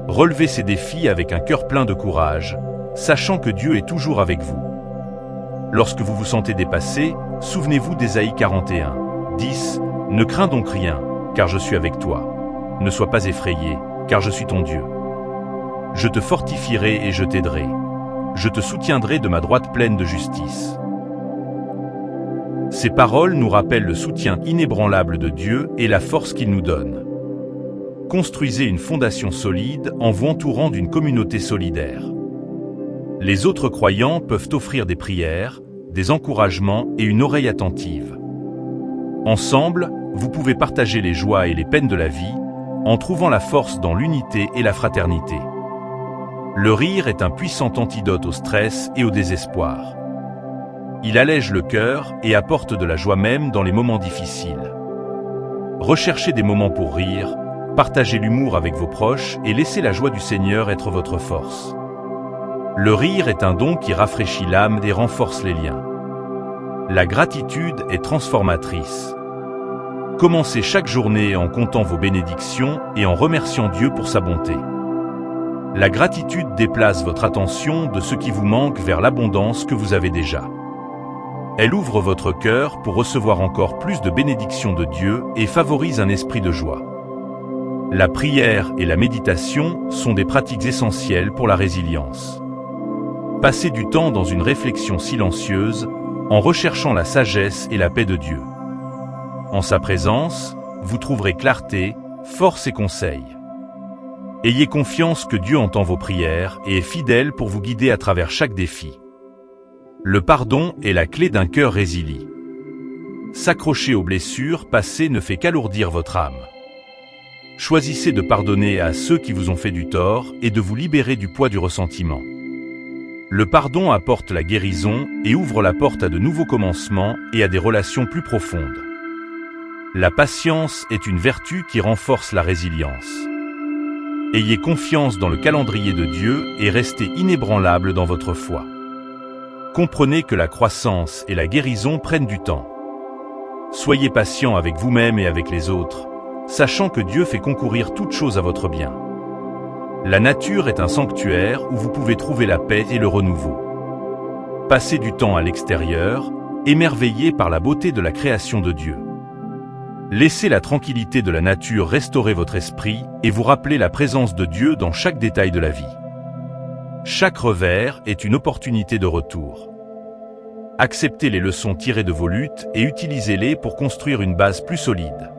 Relevez ces défis avec un cœur plein de courage, sachant que Dieu est toujours avec vous. Lorsque vous vous sentez dépassé, souvenez-vous d'Ésaïe 41, 10, « Ne crains donc rien, car je suis avec toi. Ne sois pas effrayé, car je suis ton Dieu. Je te fortifierai et je t'aiderai. Je te soutiendrai de ma droite pleine de justice. » Ces paroles nous rappellent le soutien inébranlable de Dieu et la force qu'il nous donne. Construisez une fondation solide en vous entourant d'une communauté solidaire. Les autres croyants peuvent offrir des prières, des encouragements et une oreille attentive. Ensemble, vous pouvez partager les joies et les peines de la vie, en trouvant la force dans l'unité et la fraternité. Le rire est un puissant antidote au stress et au désespoir. Il allège le cœur et apporte de la joie même dans les moments difficiles. Recherchez des moments pour rire, partagez l'humour avec vos proches et laissez la joie du Seigneur être votre force. Le rire est un don qui rafraîchit l'âme et renforce les liens. La gratitude est transformatrice. Commencez chaque journée en comptant vos bénédictions et en remerciant Dieu pour sa bonté. La gratitude déplace votre attention de ce qui vous manque vers l'abondance que vous avez déjà. Elle ouvre votre cœur pour recevoir encore plus de bénédictions de Dieu et favorise un esprit de joie. La prière et la méditation sont des pratiques essentielles pour la résilience. Passez du temps dans une réflexion silencieuse, en recherchant la sagesse et la paix de Dieu. En sa présence, vous trouverez clarté, force et conseil. Ayez confiance que Dieu entend vos prières et est fidèle pour vous guider à travers chaque défi. Le pardon est la clé d'un cœur résilient. S'accrocher aux blessures passées ne fait qu'alourdir votre âme. Choisissez de pardonner à ceux qui vous ont fait du tort et de vous libérer du poids du ressentiment. Le pardon apporte la guérison et ouvre la porte à de nouveaux commencements et à des relations plus profondes. La patience est une vertu qui renforce la résilience. Ayez confiance dans le calendrier de Dieu et restez inébranlable dans votre foi. Comprenez que la croissance et la guérison prennent du temps. Soyez patient avec vous-même et avec les autres, sachant que Dieu fait concourir toutes choses à votre bien. La nature est un sanctuaire où vous pouvez trouver la paix et le renouveau. Passez du temps à l'extérieur, émerveillé par la beauté de la création de Dieu. Laissez la tranquillité de la nature restaurer votre esprit et vous rappeler la présence de Dieu dans chaque détail de la vie. Chaque revers est une opportunité de retour. Acceptez les leçons tirées de vos luttes et utilisez-les pour construire une base plus solide.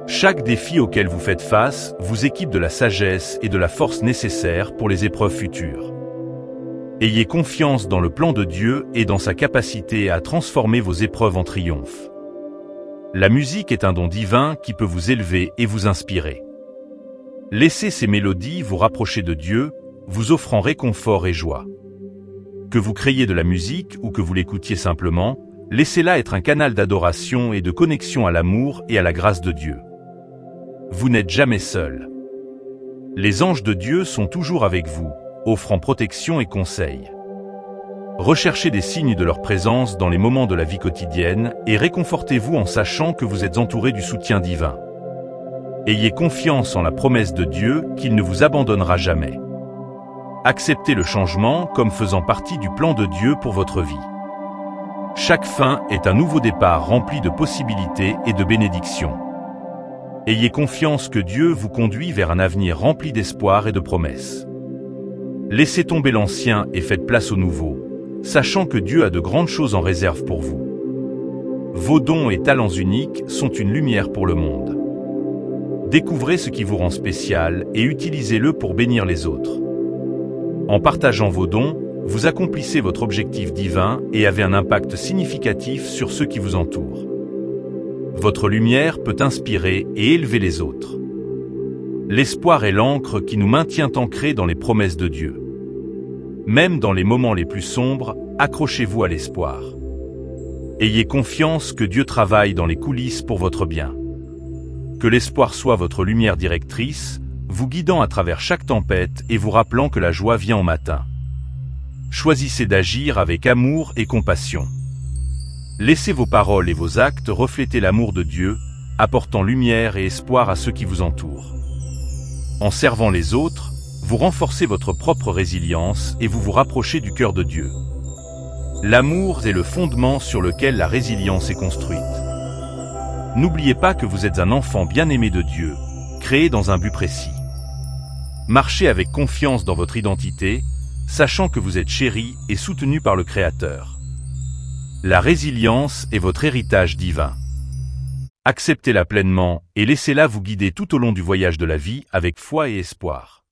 Chaque défi auquel vous faites face vous équipe de la sagesse et de la force nécessaires pour les épreuves futures. Ayez confiance dans le plan de Dieu et dans sa capacité à transformer vos épreuves en triomphe. La musique est un don divin qui peut vous élever et vous inspirer. Laissez ces mélodies vous rapprocher de Dieu, vous offrant réconfort et joie. Que vous créiez de la musique ou que vous l'écoutiez simplement, laissez-la être un canal d'adoration et de connexion à l'amour et à la grâce de Dieu. Vous n'êtes jamais seul. Les anges de Dieu sont toujours avec vous, offrant protection et conseil. Recherchez des signes de leur présence dans les moments de la vie quotidienne et réconfortez-vous en sachant que vous êtes entouré du soutien divin. Ayez confiance en la promesse de Dieu qu'il ne vous abandonnera jamais. Acceptez le changement comme faisant partie du plan de Dieu pour votre vie. Chaque fin est un nouveau départ rempli de possibilités et de bénédictions. Ayez confiance que Dieu vous conduit vers un avenir rempli d'espoir et de promesses. Laissez tomber l'ancien et faites place au nouveau, sachant que Dieu a de grandes choses en réserve pour vous. Vos dons et talents uniques sont une lumière pour le monde. Découvrez ce qui vous rend spécial et utilisez-le pour bénir les autres. En partageant vos dons, vous accomplissez votre objectif divin et avez un impact significatif sur ceux qui vous entourent. Votre lumière peut inspirer et élever les autres. L'espoir est l'encre qui nous maintient ancrés dans les promesses de Dieu. Même dans les moments les plus sombres, accrochez-vous à l'espoir. Ayez confiance que Dieu travaille dans les coulisses pour votre bien. Que l'espoir soit votre lumière directrice, vous guidant à travers chaque tempête et vous rappelant que la joie vient au matin. Choisissez d'agir avec amour et compassion. Laissez vos paroles et vos actes refléter l'amour de Dieu, apportant lumière et espoir à ceux qui vous entourent. En servant les autres, vous renforcez votre propre résilience et vous vous rapprochez du cœur de Dieu. L'amour est le fondement sur lequel la résilience est construite. N'oubliez pas que vous êtes un enfant bien-aimé de Dieu, créé dans un but précis. Marchez avec confiance dans votre identité, sachant que vous êtes chéri et soutenu par le Créateur. La résilience est votre héritage divin. Acceptez-la pleinement et laissez-la vous guider tout au long du voyage de la vie avec foi et espoir.